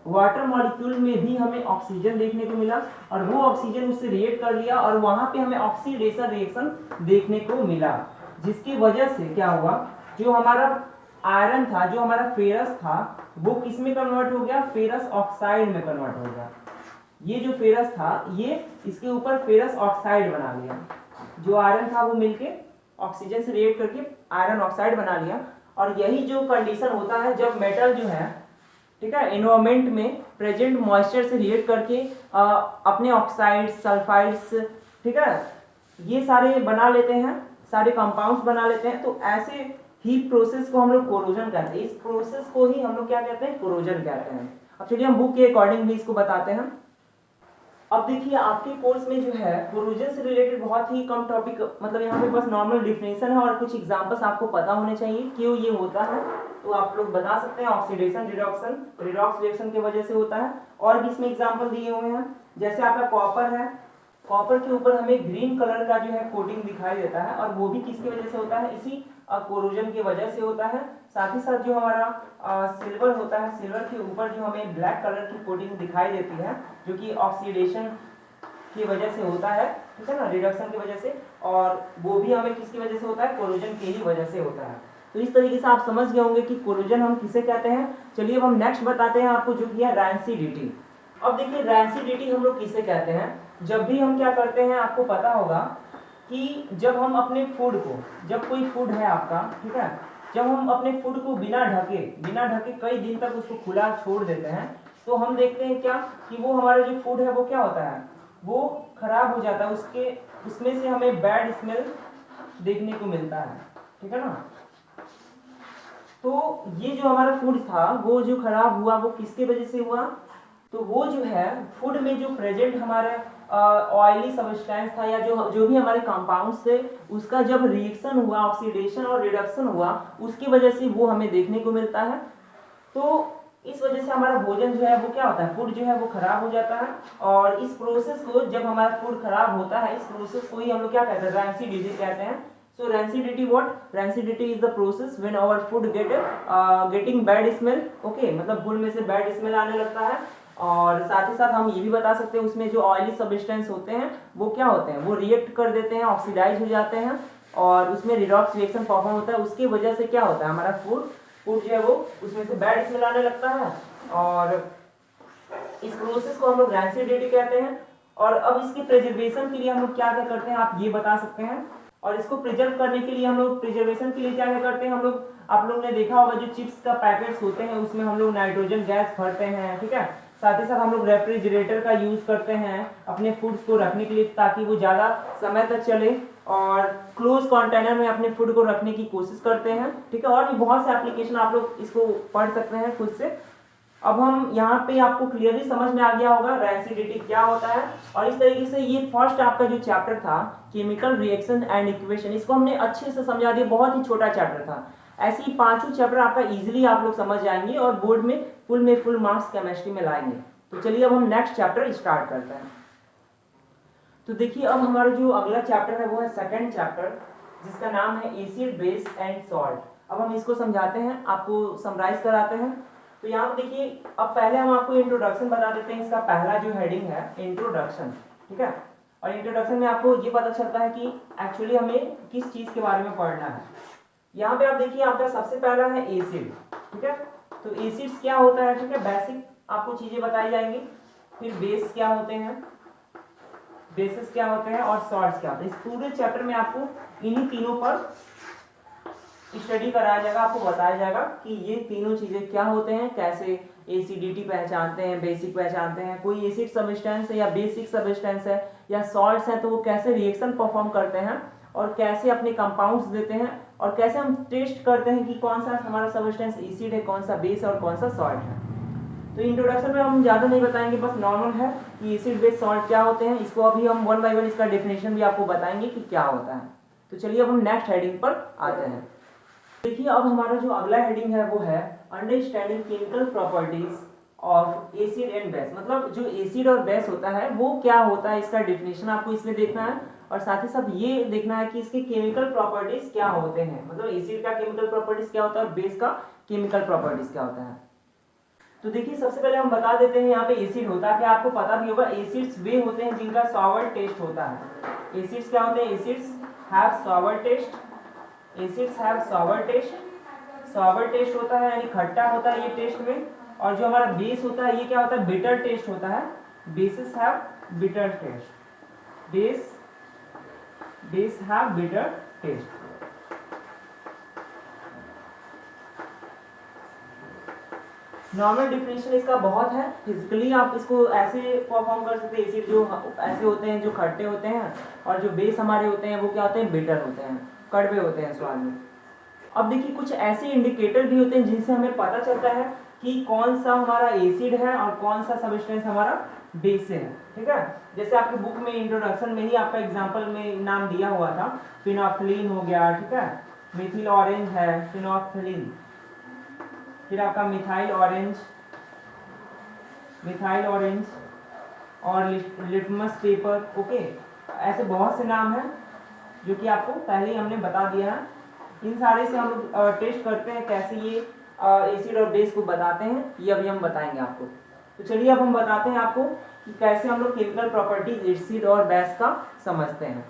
वाटर मॉलिक्यूल में भी हमें ऑक्सीजन देखने को मिला और वो ऑक्सीजन उससे रिएक्ट कर लिया और वहां पे हमें ऑक्सीडेशन रिएक्शन देखने को मिला, जिसकी वजह से क्या हुआ, जो हमारा आयरन था, जो हमारा फेरस था, वो किस में कन्वर्ट हो गया, फेरस ऑक्साइड में कन्वर्ट हो गया। ये जो फेरस था ये इसके ऊपर फेरस ऑक्साइड बना लिया, जो आयरन था वो मिलके ऑक्सीजन से रिएक्ट करके आयरन ऑक्साइड बना लिया। और यही जो कंडीशन होता है जब मेटल जो है, ठीक है, एनवायरमेंट में प्रेजेंट मॉइस्चर से रिएक्ट करके अपने ऑक्साइड्स, सल्फाइड्स, ठीक है, ये सारे बना लेते हैं, सारे कंपाउंड्स बना लेते हैं। तो ऐसे ही प्रोसेस को हम लोग कोरोजन कहते हैं। इस प्रोसेस को ही हम लोग क्या कहते हैं, कोरोजन कहते हैं। अब चलिए हम बुक के अकॉर्डिंग भी इसको बताते हैं। अब देखिए आपके कोर्स में जो है कोरोजन से रिलेटेड बहुत ही कम टॉपिक, मतलब यहाँ पे बस नॉर्मल डिफिनेशन है और कुछ एग्जांपल्स आपको पता होने चाहिए क्यों ये होता है। तो आप लोग बता सकते हैं ऑक्सीडेशन रिडक्शन, रिडॉक्स रिएक्शन की वजह से होता है। और भी इसमें एग्जांपल दिए हुए हैं, जैसे आपका कॉपर है, कॉपर के ऊपर हमें ग्रीन कलर का जो है कोटिंग दिखाई देता है और वो भी किसकी वजह से होता है, इसी कोरोजन की वजह से होता है। साथ ही साथ जो हमारा सिल्वर होता है, सिल्वर के ऊपर जो हमें ब्लैक कलर की कोटिंग दिखाई देती है, जो कि ऑक्सीडेशन की वजह से होता है, ठीक है ना, रिडक्शन की वजह से, और वो भी हमें किसकी वजह से होता है, कोरोजन की ही वजह से होता है। तो इस तरीके से आप समझ गए होंगे कि कोरोजन हम किसे कहते हैं। चलिए अब हम नेक्स्ट बताते हैं आपको, जो कि है रैंसिडिटी। अब देखिए रैंसिडिटी हम लोग किसे कहते हैं, जब भी हम क्या करते हैं, आपको पता होगा कि जब हम अपने फूड को, जब कोई फूड है आपका, ठीक है, जब हम अपने फूड को बिना ढके कई दिन तक उसको खुला छोड़ देते हैं, तो हम देखते हैं क्या कि वो हमारा जो फूड है वो क्या होता है, वो खराब हो जाता है, उसमें से हमें बैड स्मेल देखने को मिलता है, ठीक है ना। तो ये जो हमारा फूड था वो जो खराब हुआ वो किसके वजह से हुआ, तो वो जो है फूड में जो प्रेजेंट हमारे ऑयली सब्सटेंस था या जो भी हमारे कंपाउंड्स थे, उसका जब रिएक्शन हुआ, ऑक्सीडेशन और रिडक्शन हुआ, उसकी वजह से वो हमें देखने को मिलता है। तो इस वजह से हमारा भोजन जो है वो क्या होता है, फूड जो है वो खराब हो जाता है। और इस प्रोसेस को, जब हमारा फूड खराब होता है, इस प्रोसेस को ही हम लोग क्या कहते हैं, रैंसिडिटी कहते हैं। So rancidity what? Rancidity is the process when our food getting bad smell. Okay, मतलब फूड में से बैड स्मेल आने लगता है। और साथ ही साथ हम ये भी बता सकते हैं उसमें जो ऑयली सब्सटेंस होते हैं वो क्या होते हैं, वो रिएक्ट कर देते हैं, ऑक्सीडाइज हो जाते हैं और उसमें रिडॉक्स रिएक्शन परफॉर्म होता है। उसकी वजह से क्या होता है, हमारा फूड जो है वो उसमें से बैड स्मेल आने लगता है और इस प्रोसेस को हम लोग रैंसिडिटी कहते हैं। और अब इसके प्रिजर्वेशन के लिए हम लोग क्या क्या करते हैं, आप ये बता सकते हैं। और इसको प्रिजर्व करने के लिए हम लोग, प्रिजर्वेशन के लिए क्या क्या करते हैं हम लोग, आप लोग ने देखा होगा जो चिप्स का पैकेट्स होते हैं उसमें हम लोग नाइट्रोजन गैस भरते हैं, ठीक है। साथ ही साथ हम लोग रेफ्रिजरेटर का यूज करते हैं अपने फूड्स को रखने के लिए, ताकि वो ज़्यादा समय तक चले, और क्लोज कंटेनर में अपने फूड को रखने की कोशिश करते हैं, ठीक है। और भी बहुत से एप्लीकेशन आप लोग इसको पढ़ सकते हैं खुद से। अब हम यहाँ पे आपको क्लियरली समझ में आ गया होगा रैंसिडिटी क्या होता है। और इस तरीके से ये फर्स्ट आपका जो चैप्टर था केमिकल रिएक्शन एंड इक्वेशन, इसको हमने अच्छे से समझा दिया, बहुत ही छोटा चैप्टर था। ऐसे ही पांचों चैप्टर आपका इजीली आप लोग समझ जाएंगे और बोर्ड में फुल मार्क्स केमिस्ट्री में लाएंगे। तो चलिए अब हम नेक्स्ट चैप्टर स्टार्ट करते हैं। तो देखिए अब हमारा जो अगला चैप्टर है वो है सेकेंड चैप्टर, जिसका नाम है एसिड, बेस एंड सॉल्ट। अब हम इसको समझाते हैं, आपको समराइज कराते हैं। तो यहाँ पे देखिए, अब पहले हम आपको इंट्रोडक्शन बता देते हैं। इसका पहला जो हेडिंग है इंट्रोडक्शन, ठीक है। और इंट्रोडक्शन में आपको ये पता चलता है कि एक्चुअली हमें किस चीज के बारे में पढ़ना है। यहाँ पे आप देखिए, आपका सबसे पहला है एसिड, ठीक है। तो एसिड्स क्या होता है, ठीक है, बेसिक आपको चीजें बताई जाएंगी। फिर बेस क्या होते हैं, बेसिस क्या होते हैं, और सॉल्ट्स क्या होते हैं। इस पूरे चैप्टर में आपको इन्हीं तीनों पर स्टडी कराया जाएगा, आपको बताया जाएगा कि ये तीनों चीजें क्या होते हैं, कैसे एसिडिटी पहचानते हैं, बेसिक पहचानते हैं, कोई एसिड सब्सटेंस है या बेसिक सब्सटेंस है या सॉल्ट्स हैं तो वो कैसे रिएक्शन परफॉर्म करते हैं और कैसे अपने कंपाउंड्स देते हैं, और कैसे हम टेस्ट करते हैं कि कौन सा हमारा सब्सटेंस एसिड है, कौन सा बेस और कौन सा सॉल्ट है। तो इंट्रोडक्शन में हम ज़्यादा नहीं बताएंगे, बस नॉर्मल है कि एसिड, बेस, सॉल्ट क्या होते हैं। इसको अभी हम वन बाय वन इसका डेफिनेशन भी आपको बताएंगे कि क्या होता है। तो चलिए अब हम नेक्स्ट हेडिंग पर आते हैं। देखिए अब हमारा जो अगला हेडिंग है वो है understanding chemical properties of acid and base. मतलब जो एसिड और बेस होता है वो क्या होता है, इसका डेफिनेशन आपको इसमें देखना है और साथ ही साथ ये देखना है कि इसके केमिकल प्रॉपर्टीज क्या होते हैं। मतलब एसिड का केमिकल प्रॉपर्टीज क्या होता है और बेस का केमिकल प्रॉपर्टीज क्या होता है। तो देखिए सबसे पहले हम बता देते हैं यहाँ पे एसिड होता है क्या, आपको पता भी होगा एसिड्स वे होते हैं जिनका सॉवर टेस्ट होता है। एसिड्स क्या होते हैं, acids have sour taste, acids have sour taste, sour taste होता है यानी खट्टा होता है ये टेस्ट में। और जो हमारा बेस होता है ये क्या होता है, बिटर टेस्ट होता है, basis have bitter taste, base have bitter taste. Normal definition इसका बहुत है, फिजिकली आप इसको ऐसे परफॉर्म कर सकते हैं, एसिड जो ऐसे होते हैं जो खट्टे होते हैं और जो बेस हमारे होते हैं वो क्या होते हैं, बिटर होते हैं, कड़वे होते हैं स्वाद में। अब देखिए कुछ ऐसे इंडिकेटर भी होते हैं जिनसे हमें पता चलता है कि कौन सा हमारा एसिड है और कौन सा सब्सटेंस हमारा बेस है, ठीक है। जैसे आपके बुक में इंट्रोडक्शन में ही आपका एग्जाम्पल में नाम दिया हुआ था, फिनोल्फथालीन हो गया, ठीक है, मिथिल ऑरेंज है फिनोल्फथालीन, फिर आपका मिथाइल ऑरेंज और लिटमस पेपर, ओके। ऐसे बहुत से नाम हैं जो कि आपको पहले ही हमने बता दिया है। इन सारे से हम लोग टेस्ट करते हैं कैसे ये एसिड और बेस को बताते हैं, ये अभी हम बताएंगे आपको। तो चलिए अब हम बताते हैं आपको कि कैसे हम लोग केमिकल प्रॉपर्टीज एसिड और बेस का समझते हैं।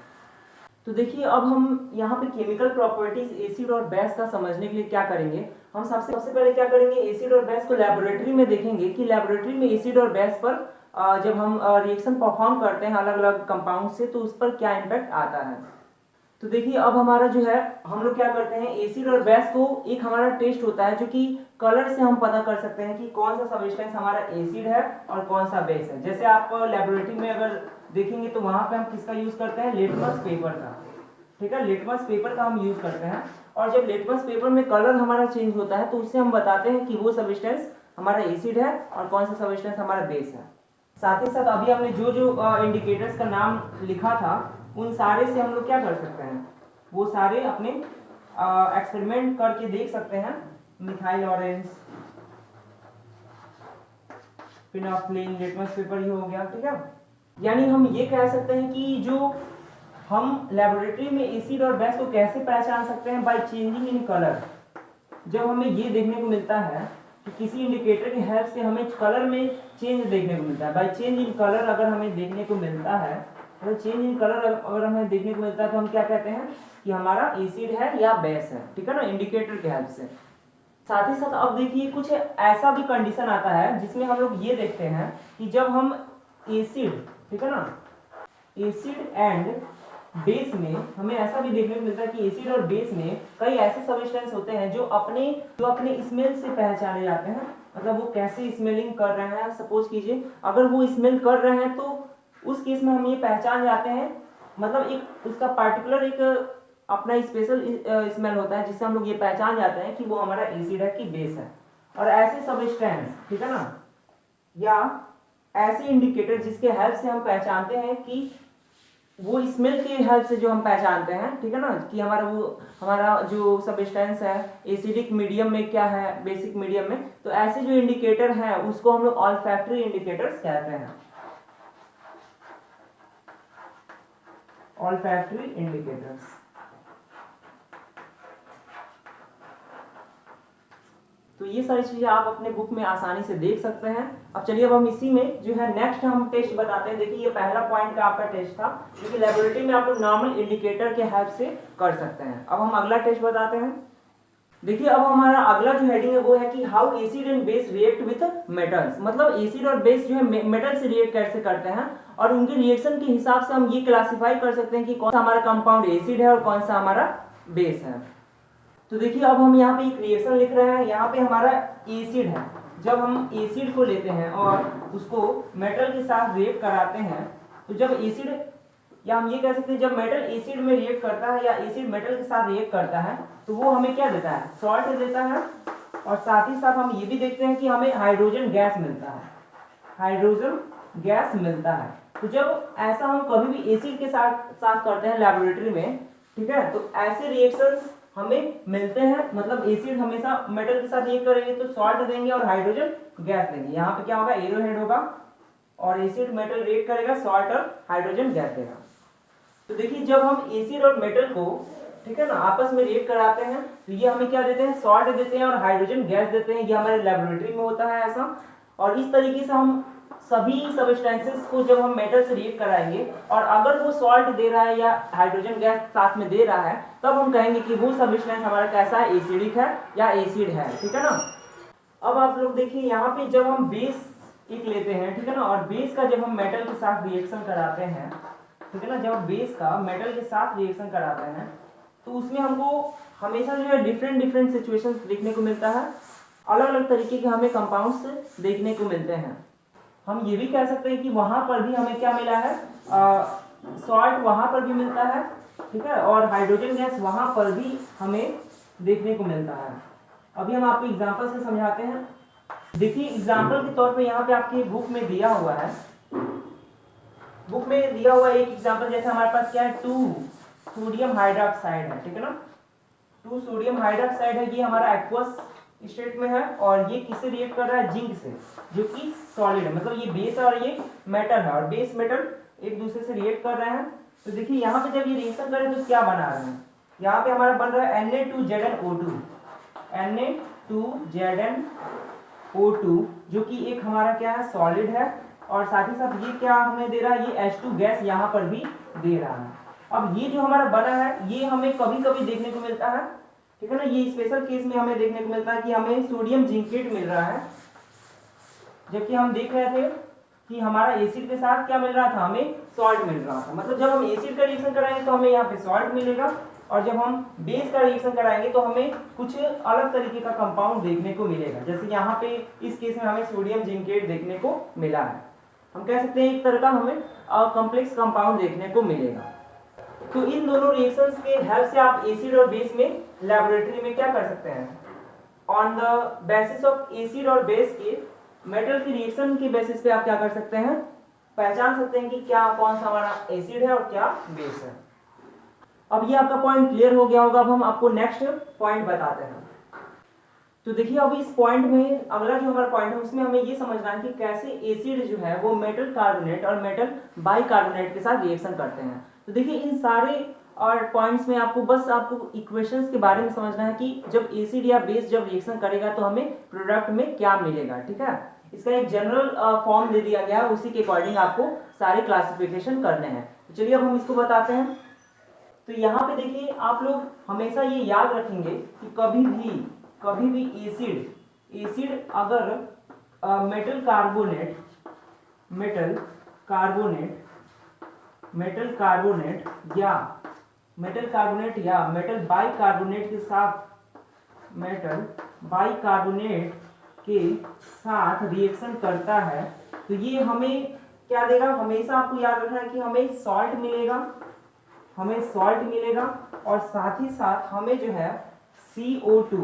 तो देखिए अब हम यहाँ पे केमिकल प्रॉपर्टीज एसिड और बेस का समझने के लिए क्या करेंगे, हम सबसे पहले क्या करेंगे, एसिड और बेस को लेबोरेटरी में देखेंगे कि लेबोरेटरी में एसिड और बेस पर जब हम रिएक्शन परफॉर्म करते हैं अलग अलग कंपाउंड से तो उस पर क्या इम्पैक्ट आता है। तो देखिए अब हमारा जो है हम लोग क्या करते हैं, एसिड और बेस को एक हमारा टेस्ट होता है जो कि कलर से हम पता कर सकते हैं कि कौन सा सब्सटेंस हमारा एसिड है और कौन सा बेस है। जैसे आप लेबोरेटरी में अगर देखेंगे तो वहां पे हम किसका यूज करते हैं, लिटमस पेपर का, ठीक है, लिटमस पेपर का हम यूज करते हैं। और जब लिटमस पेपर में कलर हमारा चेंज होता है तो उससे हम बताते हैं कि वो सब्सटेंस हमारा एसिड है और कौन सा सब्सटेंस हमारा बेस है। साथ ही साथ अभी हमने जो जो इंडिकेटर्स का नाम लिखा था उन सारे से हम लोग क्या कर सकते हैं, वो सारे अपने एक्सपेरिमेंट करके देख सकते हैं। Methyl orange, phenolphthalein, litmus paper ये हो गया, ठीक है। यानी हम ये कह सकते हैं कि जो हम लेबोरेटरी में एसिड और बेस को कैसे पहचान सकते हैं, बाय चेंजिंग इन कलर। जब हमें ये देखने को मिलता है कि किसी इंडिकेटर की हेल्प से हमें कलर में चेंज देखने को मिलता है, बाय चेंज इन कलर अगर हमें देखने को मिलता है, तो चेंज इन कलर अगर हमें देखने को मिलता है तो हम क्या कहते हैं कि हमारा एसिड है या बेस है, ठीक है ना, इंडिकेटर की हेल्प से। साथ ही साथ अब देखिए कुछ ऐसा भी कंडीशन आता है जिसमें हम लोग ये देखते हैं कि जब हम एसिड, ठीक है ना, एसिड एंड बेस में हमें ऐसा भी देखने को मिलता है कि एसिड और बेस में कई ऐसे सब्सटेंस होते हैं जो अपने स्मेल से पहचाने जाते हैं। मतलब वो कैसे स्मेलिंग कर रहे हैं, सपोज कीजिए अगर वो स्मेल कर रहे हैं तो उस केस में हम ये पहचान जाते हैं, मतलब एक उसका पार्टिकुलर एक अपना स्पेशल स्मेल होता है जिससे हम लोग ये पहचान जाते हैं कि वो हमारा एसिड है कि बेस है। और ऐसे सब्सटेंस, ठीक है ना, या ऐसे इंडिकेटर जिसके हेल्प से हम पहचानते हैं कि वो स्मेल के हेल्प से जो हम पहचानते हैं, ठीक है ना, कि हमारा जो सब्सटेंस है एसिडिक मीडियम में क्या है, बेसिक मीडियम में। तो ऐसे जो इंडिकेटर है उसको हम लोग ऑल्फैक्टरी इंडिकेटर्स कहते हैं, ऑल्फैक्टरी इंडिकेटर्स। तो ये सारी चीजें आप अपने बुक में आसानी से देख सकते हैं। अब चलिए अब हम इसी में जो है नेक्स्ट हम टेस्ट बताते हैं। देखिए ये पहला पॉइंट का आपका टेस्ट था जो कि लेबोरेटरी में आप लोग नॉर्मल इंडिकेटर के हेल्प से कर सकते हैं। अब हम अगला टेस्ट बताते हैं। देखिए अब हमारा अगला जो हेडिंग है वो है कि how acid and base react with metals. मतलब एसिड और बेस जो है मेटल से रिएक्ट कैसे करते हैं और उनके रिएक्शन के हिसाब से हम ये क्लासिफाई कर सकते हैं कि कौन सा हमारा कंपाउंड एसिड है और कौन सा हमारा बेस है। तो देखिए अब हम यहाँ पे एक रिएक्शन लिख रहे हैं, यहाँ पे हमारा एसिड है। जब हम एसिड को लेते हैं और उसको मेटल के साथ रिएक्ट कराते हैं तो जब एसिड, या हम ये कह सकते हैं जब मेटल एसिड में रिएक्ट करता है या एसिड मेटल के साथ रिएक्ट करता है तो वो हमें क्या देता है, सॉल्ट देता है। और साथ ही साथ हम ये भी देखते हैं कि हमें हाइड्रोजन गैस मिलता है, हाइड्रोजन गैस मिलता है। तो जब ऐसा हम कभी भी एसिड के साथ करते हैं लेबोरेटरी में, ठीक है, तो ऐसे रिएक्शंस हमें मिलते हैं। मतलब एसिड हमेशा मेटल के साथ रिएक्ट करेंगे तो सॉल्ट देंगे और हाइड्रोजन गैस देंगे। यहाँ पे क्या होगा, एरोहेड होगा और एसिड मेटल रिएक्ट करेगा, सॉल्ट और हाइड्रोजन गैस देगा। तो देखिए जब हम एसिड और मेटल को ठीक है ना, आपस में रिएक्ट कराते हैं तो ये हमें क्या देते हैं, सॉल्ट देते हैं और हाइड्रोजन गैस देते हैं। ये हमारे लेबोरेटरी में होता है ऐसा। और इस तरीके से हम सभी सब्सटेंसेस को जब हम मेटल से रिएक्ट कराएंगे और अगर वो सॉल्ट दे रहा है या हाइड्रोजन गैस साथ में दे रहा है, तब हम कहेंगे कि वो सब्सटेंस हमारा कैसा है, एसिडिक है या एसिड है। ठीक है ना। अब आप लोग देखिए यहाँ पे जब हम बेस एक लेते हैं, ठीक है ना, और बेस का जब हम मेटल के साथ रिएक्शन कराते हैं, ठीक है ना, जब बेस का मेटल के साथ रिएक्शन कराते हैं तो उसमें हमको हमेशा जो है डिफरेंट डिफरेंट सिचुएशंस देखने को मिलता है, अलग अलग तरीके के हमें कंपाउंड्स देखने को मिलते हैं। हम ये भी कह सकते हैं कि वहां पर भी हमें क्या मिला है, सॉल्ट वहां पर भी मिलता है, ठीक है, और हाइड्रोजन गैस वहां पर भी हमें देखने को मिलता है। अभी हम आपको एग्जांपल से समझाते हैं। देखिए एग्जांपल के तौर पे यहाँ पे आपकी बुक में दिया हुआ है, बुक में दिया हुआ एक एग्जांपल, जैसे हमारे पास क्या है, 2 सोडियम हाइड्रोक्साइड है, ठीक है ना, 2 सोडियम हाइड्रोक्साइड है, ये हमारा एक्वस स्टेट में है और ये किससे रिएक्ट कर रहा है, जिंक से, जो कि सॉलिड है, मतलब ये बेस और ये मेटल है और बेस मेटल एक दूसरे से रिएक्ट कर रहे हैं। तो देखिए यहाँ पे जब ये रिएक्शन कर रहे हैं तो क्या बना रहे हैं, यहाँ पे हमारा बन रहा है Na2ZnO2, Na2ZnO2 जो कि एक हमारा क्या है, सॉलिड है, और साथ ही साथ ये क्या हमें दे रहा है, ये H2 गैस यहाँ पर भी दे रहा है। अब ये जो हमारा बना है ये हमें कभी कभी देखने को मिलता है, ठीक है ना, ये स्पेशल केस में हमें देखने को मिलता है कि हमें सोडियम जिंकेट मिल रहा है, जबकि हम देख रहे थे कि हमारा एसिड के साथ क्या मिल रहा था, हमें सॉल्ट मिल रहा था। मतलब जब हम एसिड का रिएक्शन कराएंगे तो हमें यहाँ पे सॉल्ट मिलेगा, और जब हम बेस का रिएक्शन कराएंगे तो हमें कुछ अलग तरीके का कंपाउंड देखने को मिलेगा। जैसे यहाँ पे इस केस में हमें सोडियम जिंकेट देखने को मिला है, हम कह सकते हैं एक तरह का हमें कॉम्प्लेक्स कंपाउंड देखने को मिलेगा। तो इन दोनों रिएक्शंस के हेल्प से आप एसिड और बेस में लैबोरेटरी में क्या कर सकते हैं, on the basis of acid और बेस के मेटल की रिएक्शन के बेसिस पे आप क्या कर सकते हैं, पहचान सकते हैं कि क्या कौन सा हमारा एसिड है और क्या बेस है। अब ये आपका पॉइंट क्लियर हो गया होगा। अब हम आपको नेक्स्ट पॉइंट बताते हैं। तो देखिए अभी इस पॉइंट में अगला जो हमारा पॉइंट है उसमें हमें ये समझना है कि कैसे एसिड जो है वो मेटल कार्बोनेट और मेटल बाइकार्बोनेट के साथ रिएक्शन करते हैं। तो देखिए इन सारे और पॉइंट्स में आपको इक्वेशंस के बारे में समझना है कि जब एसिड या बेस जब रिएक्शन करेगा तो हमें प्रोडक्ट में क्या मिलेगा। ठीक है, इसका एक जनरल फॉर्म दे दिया गया है, उसी के अकॉर्डिंग आपको सारे क्लासिफिकेशन करने हैं। तो चलिए अब हम इसको बताते हैं। तो यहाँ पे देखिए आप लोग हमेशा ये याद रखेंगे कि कभी भी एसिड अगर मेटल कार्बोनेट या मेटल बाइकार्बोनेट के साथ रिएक्शन करता है तो ये हमें क्या देगा, हमेशा आपको याद रखना है कि हमें सॉल्ट मिलेगा और साथ ही साथ हमें जो है CO2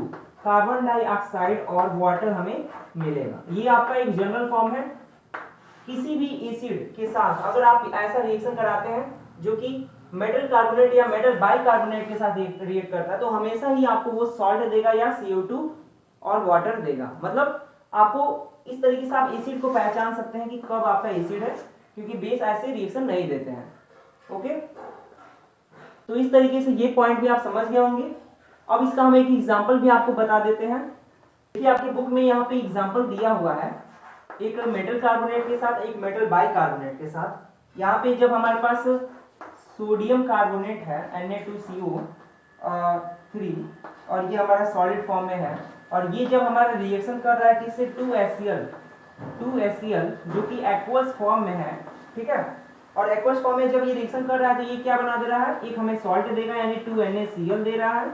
कार्बन डाइऑक्साइड और वाटर हमें मिलेगा। ये आपका एक जनरल फॉर्म है। किसी भी एसिड के साथ अगर आप ऐसा रिएक्शन कराते हैं जो कि मेटल कार्बोनेट या मेटल बाइकार्बोनेट के साथ रिएक्ट करता है तो हमेशा ही आपको वो सॉल्ट देगा या CO2 और वाटर देगा। मतलब आपको इस तरीके से आप एसिड को पहचान सकते हैं कि कब आपका एसिड है, क्योंकि बेस ऐसे रिएक्शन नहीं देते हैं। ओके, तो इस तरीके से ये पॉइंट भी आप समझ गए होंगे। अब इसका हम एक एग्जांपल भी आपको बता देते हैं। देखिए आपकी बुक में यहाँ पे एग्जांपल दिया हुआ है, एक मेटल कार्बोनेट के साथ एक मेटल बाइकार्बोनेट के साथ। यहाँ पे जब हमारे पास सोडियम कार्बोनेट है Na2CO3 और ये हमारा सॉलिड फॉर्म में है, और ये जब हमारा रिएक्शन कर रहा है किससे, 2HCl जो कि एक्वस फॉर्म में है। ठीक है, और एक्वस फॉर्म में जब ये रिएक्शन कर रहा है तो ये क्या बना दे रहा है, एक हमें सॉल्ट देगा यानी 2NaCl दे रहा है,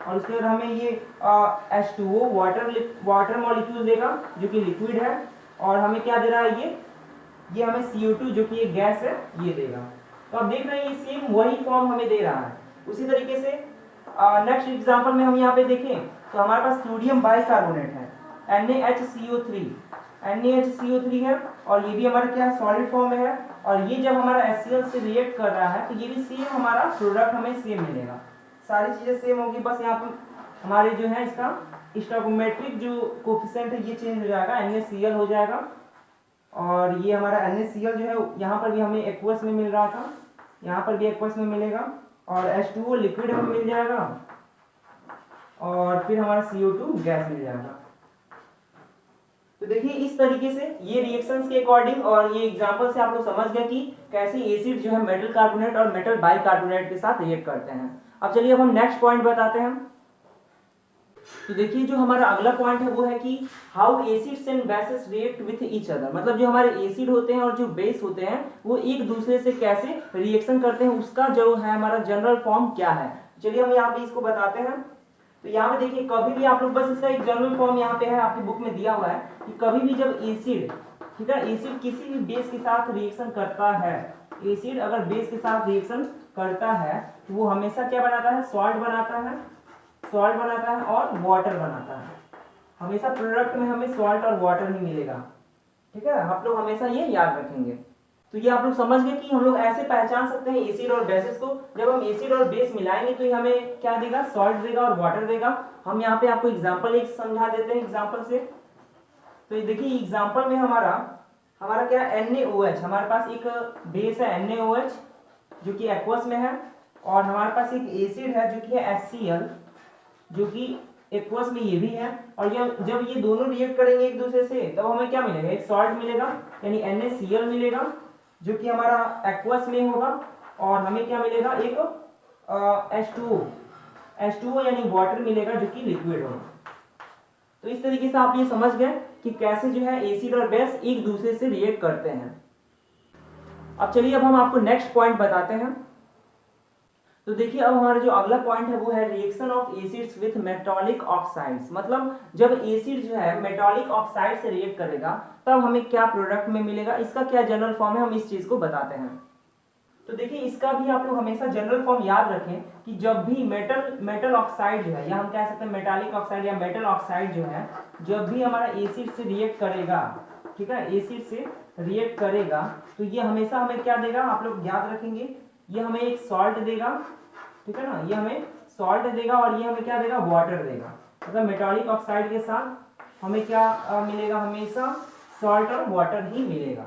और उसके बाद हमें ये H2O वाटर मॉलिक्यूल देगा जो कि लिक्विड है, और हमें क्या दे रहा है, ये हमें CO2 जो कि एक गैस है ये देगा। तो आप देख रहे हैं ये सेम वही फॉर्म हमें दे रहा है। उसी तरीके से नेक्स्ट एग्जांपल में हम यहाँ पे देखें तो हमारे पास सोडियम बाइकार्बोनेट है NaHCO3 है, और ये भी हमारा क्या सॉलिड फॉर्म में है, और ये जब हमारा HCl से रिएक्ट कर रहा है तो ये भी सेम हमारा प्रोडक्ट हमें सेम मिलेगा। सारी चीजें सेम होगी, बस यहाँ पर हमारे जो है इसका स्टोइकोमेट्रिक जो कोफिशिएंट है ये चेंज हो जाएगा, NaCl हो जाएगा, और ये हमारा NaCl जो है यहाँ पर भी हमें एक्वस में मिल रहा था, यहाँ पर भी एक्वस में मिलेगा, और H2O लिक्विड हमें मिल जाएगा, और फिर हमारा CO2 गैस मिल जाएगा। तो देखिए इस तरीके से ये रिएक्शंस के अकॉर्डिंग और ये एग्जांपल से आप लोग समझ गए कि कैसे एसिड जो है मेटल कार्बोनेट और मेटल बाइकार्बोनेट के साथ रिएक्ट करते हैं। अब चलिए अब हम नेक्स्ट पॉइंट बताते हैं। तो देखिए जो हमारा अगला पॉइंट है वो है कि how acids and bases react with each other, मतलब जो हमारे एसिड होते हैं और जो बेस होते हैं वो एक दूसरे से कैसे रिएक्शन करते हैं, उसका जो है हमारा जनरल फॉर्म क्या है। चलिए हम यहाँ पे इसको बताते हैं। तो यहाँ पे देखिए कभी भी आप लोग बस इसका एक जनरल फॉर्म यहाँ पे है आपकी बुक में दिया हुआ है कि कभी भी जब एसिड, ठीक है, एसिड किसी भी बेस के साथ रिएक्शन करता है, एसिड अगर बेस के साथ रिएक्शन करता है तो वो हमेशा क्या बनाता है, सॉल्ट बनाता है, सॉल्ट बनाता है और वाटर बनाता है। हमेशा प्रोडक्ट में हमें सॉल्ट और वाटर ही मिलेगा, ठीक है, आप लोग हमेशा ये याद रखेंगे। तो ये आप लोग समझ गए कि हम लोग ऐसे पहचान सकते हैं एसिड और बेसिस को, जब हम एसिड और बेस मिलाएंगे तो ये हमें क्या देगा, सॉल्ट देगा और वाटर देगा। हम यहाँ पे आपको एग्जांपल एक समझा देते हैं एग्जांपल से। तो ये देखिए एग्जांपल में हमारा क्या NaOH, हमारे पास एक बेस है NaOH जो कि एक्वस में है, और हमारे पास एक एसिड है जो कि है HCl जो कि एक्वस में ये भी है। और जब ये दोनों रिएक्ट करेंगे एक दूसरे से तब हमें क्या मिलेगा, एक सॉल्ट मिलेगा यानी NaCl मिलेगा जो कि हमारा एक्वस में होगा, और हमें क्या मिलेगा, एक H2O यानी वाटर मिलेगा जो कि लिक्विड होगा। तो इस तरीके से आप ये समझ गए कि कैसे जो है एसिड और बेस एक दूसरे से रिएक्ट करते हैं। अब चलिए अब हम आपको नेक्स्ट पॉइंट बताते हैं। तो देखिए अब हमारा जो अगला पॉइंट है वो है reaction of acids with metallic oxides, मतलब जब एसिड जो है मेटालिक ऑक्साइड से रिएक्ट करेगा तब हमें क्या प्रोडक्ट में मिलेगा, इसका क्या जनरल फॉर्म है, हम इस चीज को बताते हैं। तो देखिए इसका भी आप लोग हमेशा जनरल फॉर्म याद रखें कि जब भी मेटल ऑक्साइड जो है, या हम कह सकते हैं मेटालिक ऑक्साइड या मेटल ऑक्साइड जो है, जब भी हमारा एसिड से रिएक्ट करेगा, ठीक है, एसिड से रिएक्ट करेगा तो ये हमेशा हमें क्या देगा, आप लोग याद रखेंगे, ये हमें एक सॉल्ट देगा, ठीक है ना, ये हमें सॉल्ट देगा और ये हमें क्या देगा, वाटर देगा। मतलब मेटालिक ऑक्साइड के साथ हमें क्या मिलेगा, हमेशा सॉल्ट और वाटर ही मिलेगा।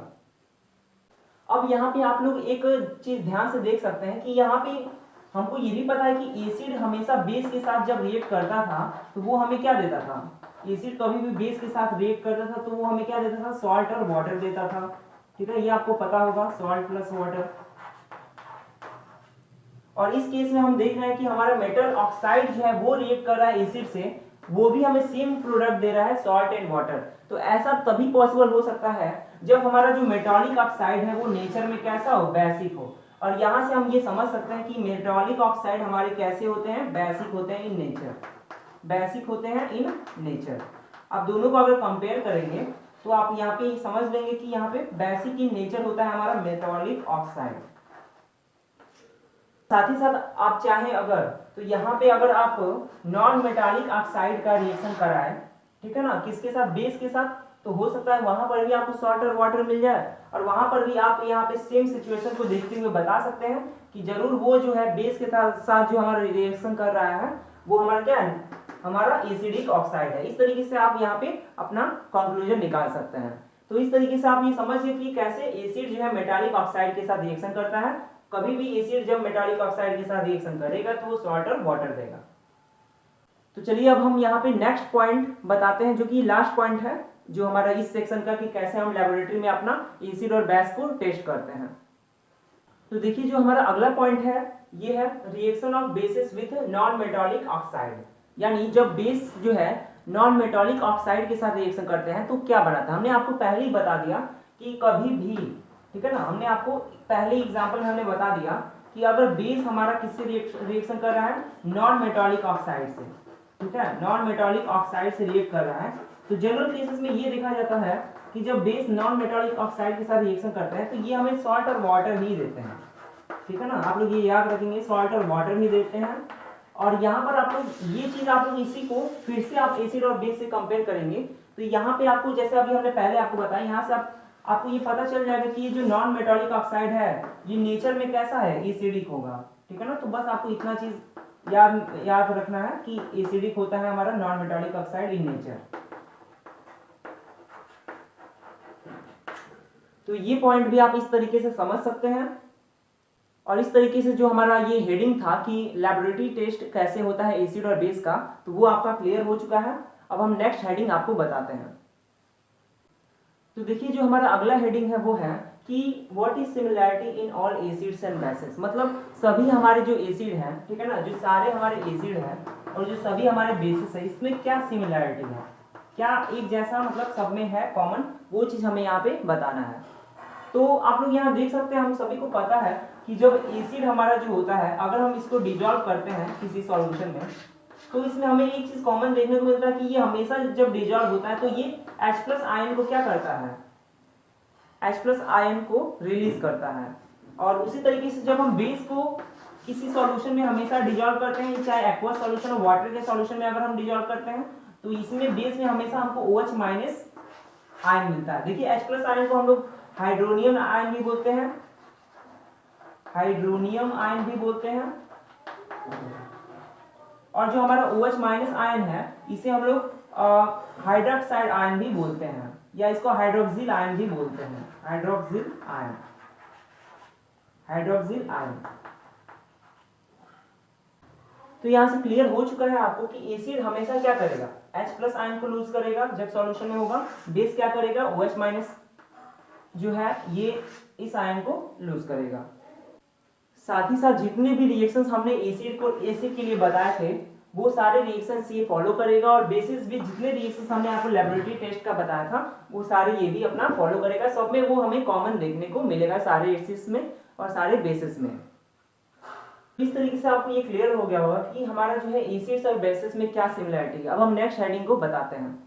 अब यहाँ पे आप लोग एक चीज ध्यान से देख सकते हैं कि यहाँ पे हमको ये भी पता है कि एसिड हमेशा बेस के साथ जब रिएक्ट करता था तो वो हमें क्या देता था, एसिड कभी भी बेस के साथ रिएक्ट करता था तो वो हमें क्या देता था, सॉल्ट और वाटर देता था, ठीक है, ये आपको पता होगा, सॉल्ट प्लस वाटर। और इस केस में हम देख रहे हैं कि हमारा मेटल ऑक्साइड जो है वो रिएक्ट कर रहा है एसिड से, वो भी हमें सेम प्रोडक्ट दे रहा है, सॉल्ट एंड वाटर। तो ऐसा तभी पॉसिबल हो सकता है जब हमारा जो मेटालिक ऑक्साइड है वो नेचर में कैसा हो, बेसिक हो। और यहाँ से हम ये समझ सकते हैं कि मेटालिक ऑक्साइड हमारे कैसे होते हैं, बेसिक होते हैं इन नेचर, बेसिक होते हैं इन नेचर। आप दोनों को अगर कंपेयर करेंगे तो आप यहाँ पे समझ लेंगे कि यहाँ पे बेसिक इन नेचर होता है हमारा मेटालिक ऑक्साइड। साथ ही साथ आप चाहें अगर तो यहाँ पे अगर आप नॉन मेटालिक ऑक्साइड का रिएक्शन कराएं, ठीक है ना, किसके साथ, बेस के साथ, तो हो सकता है वहां पर भी आपको सॉल्ट और वाटर मिल जाए, और वहां पर भी आप यहाँ पे सेम सिचुएशन को देखते हुए बता सकते हैं कि जरूर वो जो है बेस के साथ जो हमारा रिएक्शन कर रहा है वो हमारा क्या है, हमारा एसिडिक ऑक्साइड है। इस तरीके से आप यहाँ पे अपना कंक्लूजन निकाल सकते हैं। तो इस तरीके से आप ये समझिए कि कैसे एसिड जो है मेटालिक ऑक्साइड के साथ रिएक्शन करता है। कभी भी एसिड जब मेटालिक ऑक्साइड के साथ रिएक्शन करेगा तो वो सॉल्ट और वाटर देगा। तो चलिए अब हम यहाँ पे नेक्स्ट पॉइंट बताते हैं जो कि लास्ट पॉइंट है जो हमारा इस सेक्शन का, कि कैसे हम लेबोरेटरी में अपना एसिड और बेस को टेस्ट करते हैं। तो देखिए जो हमारा अगला पॉइंट है ये है reaction of basis with non metallic oxide, यानी जब बेस जो है नॉन मेटालिक ऑक्साइड के साथ रिएक्शन करते हैं तो क्या बनाता है। हमने आपको पहले ही बता दिया कि कभी भी, ठीक है ना, हमने आपको पहले एग्जांपल में हमने बता दिया कि अगर बेस हमारा किससे रिएक्शन कर रहा है, नॉन मेटालिक ऑक्साइड से, ठीक है, नॉन मेटालिक ऑक्साइड से रिएक्ट कर रहा है, तो जनरल केसेस में ये देखा जाता है कि जब बेस नॉन मेटालिक ऑक्साइड के साथ रिएक्शन करता है तो ये हमें सॉल्ट और वाटर ही देते हैं, ठीक है ना, आप लोग ये याद रखेंगे, सॉल्ट और वाटर ही देते हैं। और यहाँ पर आप लोग ये चीज, आप लोग इसी को फिर से आप एसिड और बेस से कंपेयर करेंगे तो यहाँ पे आपको, जैसे अभी हमने पहले आपको बताया, यहाँ से आपको ये पता चल जाएगा कि ये जो नॉन मेटालिक ऑक्साइड है ये नेचर में कैसा है, एसिडिक होगा, ठीक है ना। तो बस आपको इतना चीज याद रखना है कि एसिडिक होता है हमारा non metallic oxide in nature. तो ये पॉइंट भी आप इस तरीके से समझ सकते हैं। और इस तरीके से जो हमारा ये हेडिंग था कि लैबोरेटरी टेस्ट कैसे होता है एसिड और बेस का, तो वो आपका क्लियर हो चुका है। अब हम नेक्स्ट हेडिंग आपको बताते हैं। तो देखिए जो हमारा अगला हेडिंग है वो है कि what is similarity in all acids and bases, मतलब सभी हमारे जो एसिड हैं, ठीक है ना, जो सारे हमारे एसिड हैं और जो सभी हमारे बेसिस है, इसमें क्या सिमिलैरिटी है, क्या एक जैसा मतलब सब में है कॉमन, वो चीज हमें यहाँ पे बताना है। तो आप लोग यहाँ देख सकते हैं, हम सभी को पता है कि जब एसिड हमारा जो होता है, अगर हम इसको डिजॉल्व करते हैं किसी सॉल्यूशन में, तो इसमें हमें एक चीज कॉमन देखने को मिलता है कि ये हमेशा जब डिजॉल्व होता है तो ये H+ आयन को क्या करता है, H+ आयन को रिलीज करता है। और उसी तरीके से जब हम बेस को किसी सॉल्यूशन में हमेशा डिजॉल्व करते हैं, चाहे एक्वस सॉल्यूशन और वाटर के सॉल्यूशन में अगर हम डिजॉल्व करते हैं, तो इसमें बेस में हमेशा हमको OH- आयन मिलता है। देखिए H+ आयन को हम लोग हाइड्रोनियम आयन भी बोलते हैं, हाइड्रोनियम आयन भी बोलते हैं। और जो हमारा OH- आयन है, इसे हम लोग हाइड्रोक्साइड आयन भी बोलते हैं, या इसको हाइड्रोक्सिल आयन भी बोलते हैं, हाइड्रोक्सिल आयन, हाइड्रोक्सिल आयन। तो यहां से क्लियर हो चुका है आपको कि एसिड हमेशा क्या करेगा, H+ आयन को लूज करेगा जब सॉल्यूशन में होगा, बेस क्या करेगा, OH- जो है ये इस आयन को लूज करेगा। साथ ही साथ जितने भी रिएक्शंस हमने एसिड के लिए बताए थे, वो सारे रिएक्शंस ये फॉलो करेगा, और बेसिस भी जितने रिएक्शंस हमने आपको लेबोरेटरी टेस्ट का बताया था, वो सारे ये भी अपना फॉलो करेगा। सब में वो हमें कॉमन देखने को मिलेगा, सारे एसिड्स में और सारे बेसिस में। इस तरीके से आपको ये क्लियर हो गया होगा कि हमारा जो है एसिड्स और बेसिस में क्या सिमिलरिटी है। अब हम नेक्स्ट हेडिंग को बताते हैं।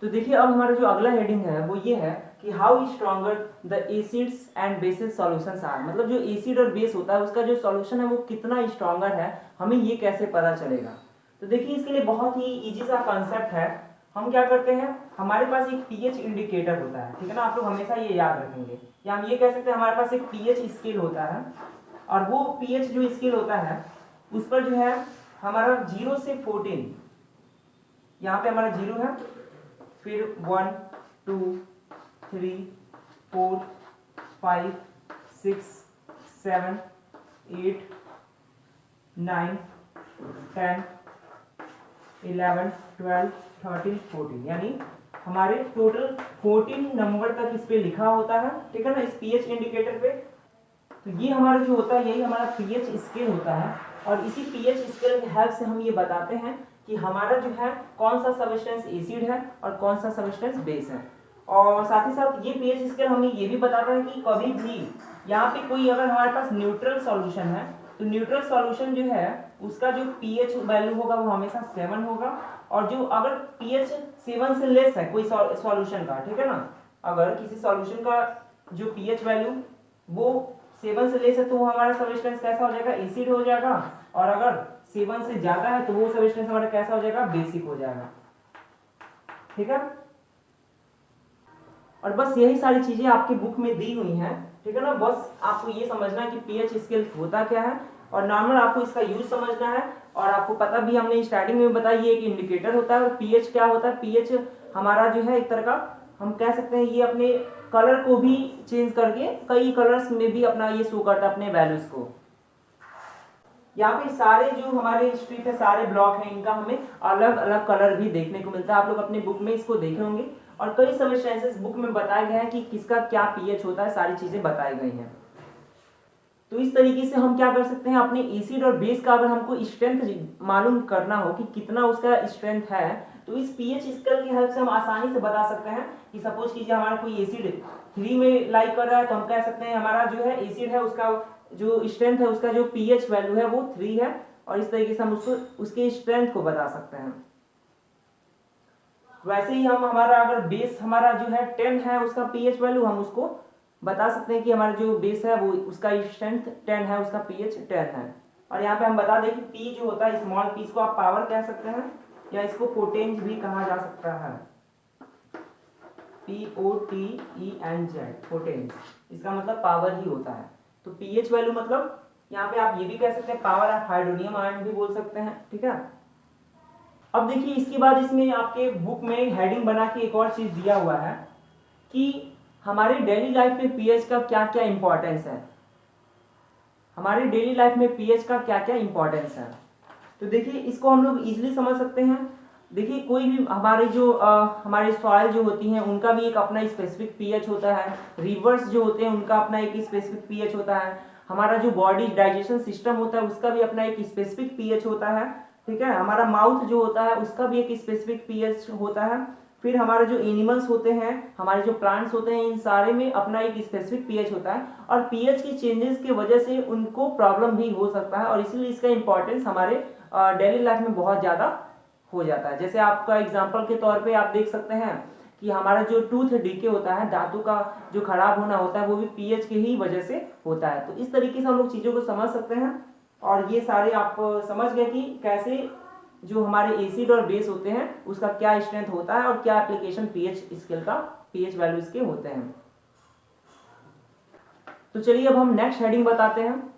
तो देखिए अब हमारा जो अगला हेडिंग है वो ये है कि how stronger the acids and bases solutions are, मतलब जो एसिड और बेस होता है उसका जो सॉल्यूशन है वो कितना स्ट्रॉन्गर है, हमें ये कैसे पता चलेगा। तो देखिए इसके लिए बहुत ही इजी सा कॉन्सेप्ट है। हम क्या करते हैं, हमारे पास एक पीएच इंडिकेटर होता है, ठीक है ना, आप लोग हमेशा ये याद रखेंगे, या हम ये कह सकते हैं हमारे पास एक पीएच स्केल होता है, और वो पीएच जो स्केल होता है उस पर जो है हमारा 0 से 14, यहाँ पे हमारा 0 है, फिर 1 2 3 4 5 6 7 8 9 10 11 12 13 14, यानी हमारे टोटल 14 नंबर तक इस पे लिखा होता है, ठीक है ना, इस पीएच इंडिकेटर पे। तो ये हमारा जो होता है यही हमारा पीएच स्केल होता है, और इसी पीएच स्केल की हेल्प से हम ये बताते हैं कि हमारा जो है कौन सा सब्सटेंस एसिड है और कौन सा सब्सटेंस बेस है। और साथ ही साथ ये पीएच स्केल हमें ये भी बताता है कि कभी भी यहाँ पे कोई अगर हमारे पास न्यूट्रल सॉल्यूशन है, तो न्यूट्रल सॉल्यूशन जो है उसका जो पीएच वैल्यू होगा वो हमेशा 7 होगा, और जो अगर पीएच 7 से लेस है कोई सॉल्यूशन का, ठीक है ना, अगर किसी सॉल्यूशन का जो पीएच वैल्यू वो 7 से लेस है तो वो हमारा सब्सटेंस कैसा हो जाएगा, एसिड हो जाएगा, और अगर 7 से ज्यादा है तो वो सब्सटेंस हमारा कैसा हो जाएगा, बेसिक हो जाएगा, ठीक है। और बस यही सारी चीजें आपकी बुक में दी हुई हैं, ठीक है ना, बस आपको ये समझना है कि पीएच स्केल होता क्या है, और नॉर्मल आपको इसका यूज समझना है। और आपको पता भी हमने स्टार्टिंग में बताया ये एक इंडिकेटर होता है, और पीएच क्या होता है, पीएच हमारा जो है एक तरह का हम कह सकते हैं ये अपने कलर को भी चेंज करके कई कलर्स में भी अपना ये शो करता है अपने वैल्यूज को। यहाँ पे सारे जो हमारे स्ट्रीट है, सारे ब्लॉक हैं, इनका हमें अलग अलग कलर भी देखने को मिलता है। आप लोग अपने बुक में इसको देखे होंगे, और कई सब्सटेंसेस बुक में बताया गया है कि किसका क्या पीएच होता है, सारी चीजें बताई गई हैं। तो इस तरीके से हम क्या कर सकते हैं, अपने एसिड और बेस का अगर हमको स्ट्रेंथ मालूम करना हो कि कितना उसका स्ट्रेंथ है, तो इस पीएच स्केल की हेल्प से हम आसानी से बता सकते हैं कि सपोज कीजिए हमारा कोई एसिड 3 में लाइक कर रहा है, तो हम कह सकते हैं हमारा जो है एसिड है उसका जो स्ट्रेंथ है उसका जो पीएच वैल्यू है वो 3 है, और इस तरीके से हम उसको उसके स्ट्रेंथ को बता सकते हैं। वैसे ही हम हमारा अगर बेस हमारा जो है 10 है उसका पीएच वैल्यू, हम उसको बता सकते हैं कि हमारा जो बेस है वो उसका स्ट्रेंथ 10 है, उसका पीएच 10 है। और यहाँ पे हम बता दें कि पी जो होता है, स्मॉल पी को आप पावर कह सकते हैं, या इसको पोटेंज भी कहा जा सकता है, POTENZ, पोटेंज, इसका मतलब पावर ही होता है। तो पीएच वैल्यू मतलब यहाँ पे आप ये भी कह सकते हैं पावर ऑफ हाइड्रोनियम आयन भी बोल सकते हैं, ठीक है। अब देखिए इसके बाद इसमें आपके बुक में हेडिंग बना के एक और चीज दिया हुआ है कि हमारे डेली लाइफ में पीएच का क्या क्या इंपॉर्टेंस है। हमारी डेली लाइफ में पीएच का क्या क्या इंपॉर्टेंस है। तो देखिए इसको हम लोग इजीली समझ सकते हैं। देखिए कोई भी हमारे जो हमारे सॉइल जो होती हैं उनका भी एक अपना स्पेसिफिक पीएच होता है। रिवर्स जो होते हैं उनका अपना एक स्पेसिफिक पीएच होता है। हमारा जो बॉडी डाइजेशन सिस्टम होता है उसका भी अपना एक स्पेसिफिक पीएच होता है। ठीक है, हमारा माउथ जो होता है उसका भी एक स्पेसिफिक पीएच होता है। फिर हमारे जो एनिमल्स होते हैं, हमारे जो प्लांट्स होते हैं, इन सारे में अपना एक स्पेसिफिक पीएच होता है और पीएच के चेंजेस की वजह से उनको प्रॉब्लम भी हो सकता है और इसलिए इसका इंपॉर्टेंस हमारे डेली लाइफ में बहुत ज़्यादा हो जाता है। जैसे आपका एग्जाम्पल के तौर पे आप देख सकते हैं कि हमारा जो टूथ डीके होता है, दांतों का जो खराब होना होता है, वो भी पीएच के ही वजह से होता है। तो इस तरीके से हम लोग चीज़ों को समझ सकते हैं और ये सारे आप समझ गए कि कैसे जो हमारे एसिड और बेस होते हैं उसका क्या स्ट्रेंथ होता है और क्या एप्लीकेशन पीएच स्केल का पीएच वैल्यूज के होते हैं। तो चलिए अब हम नेक्स्ट हेडिंग बताते हैं।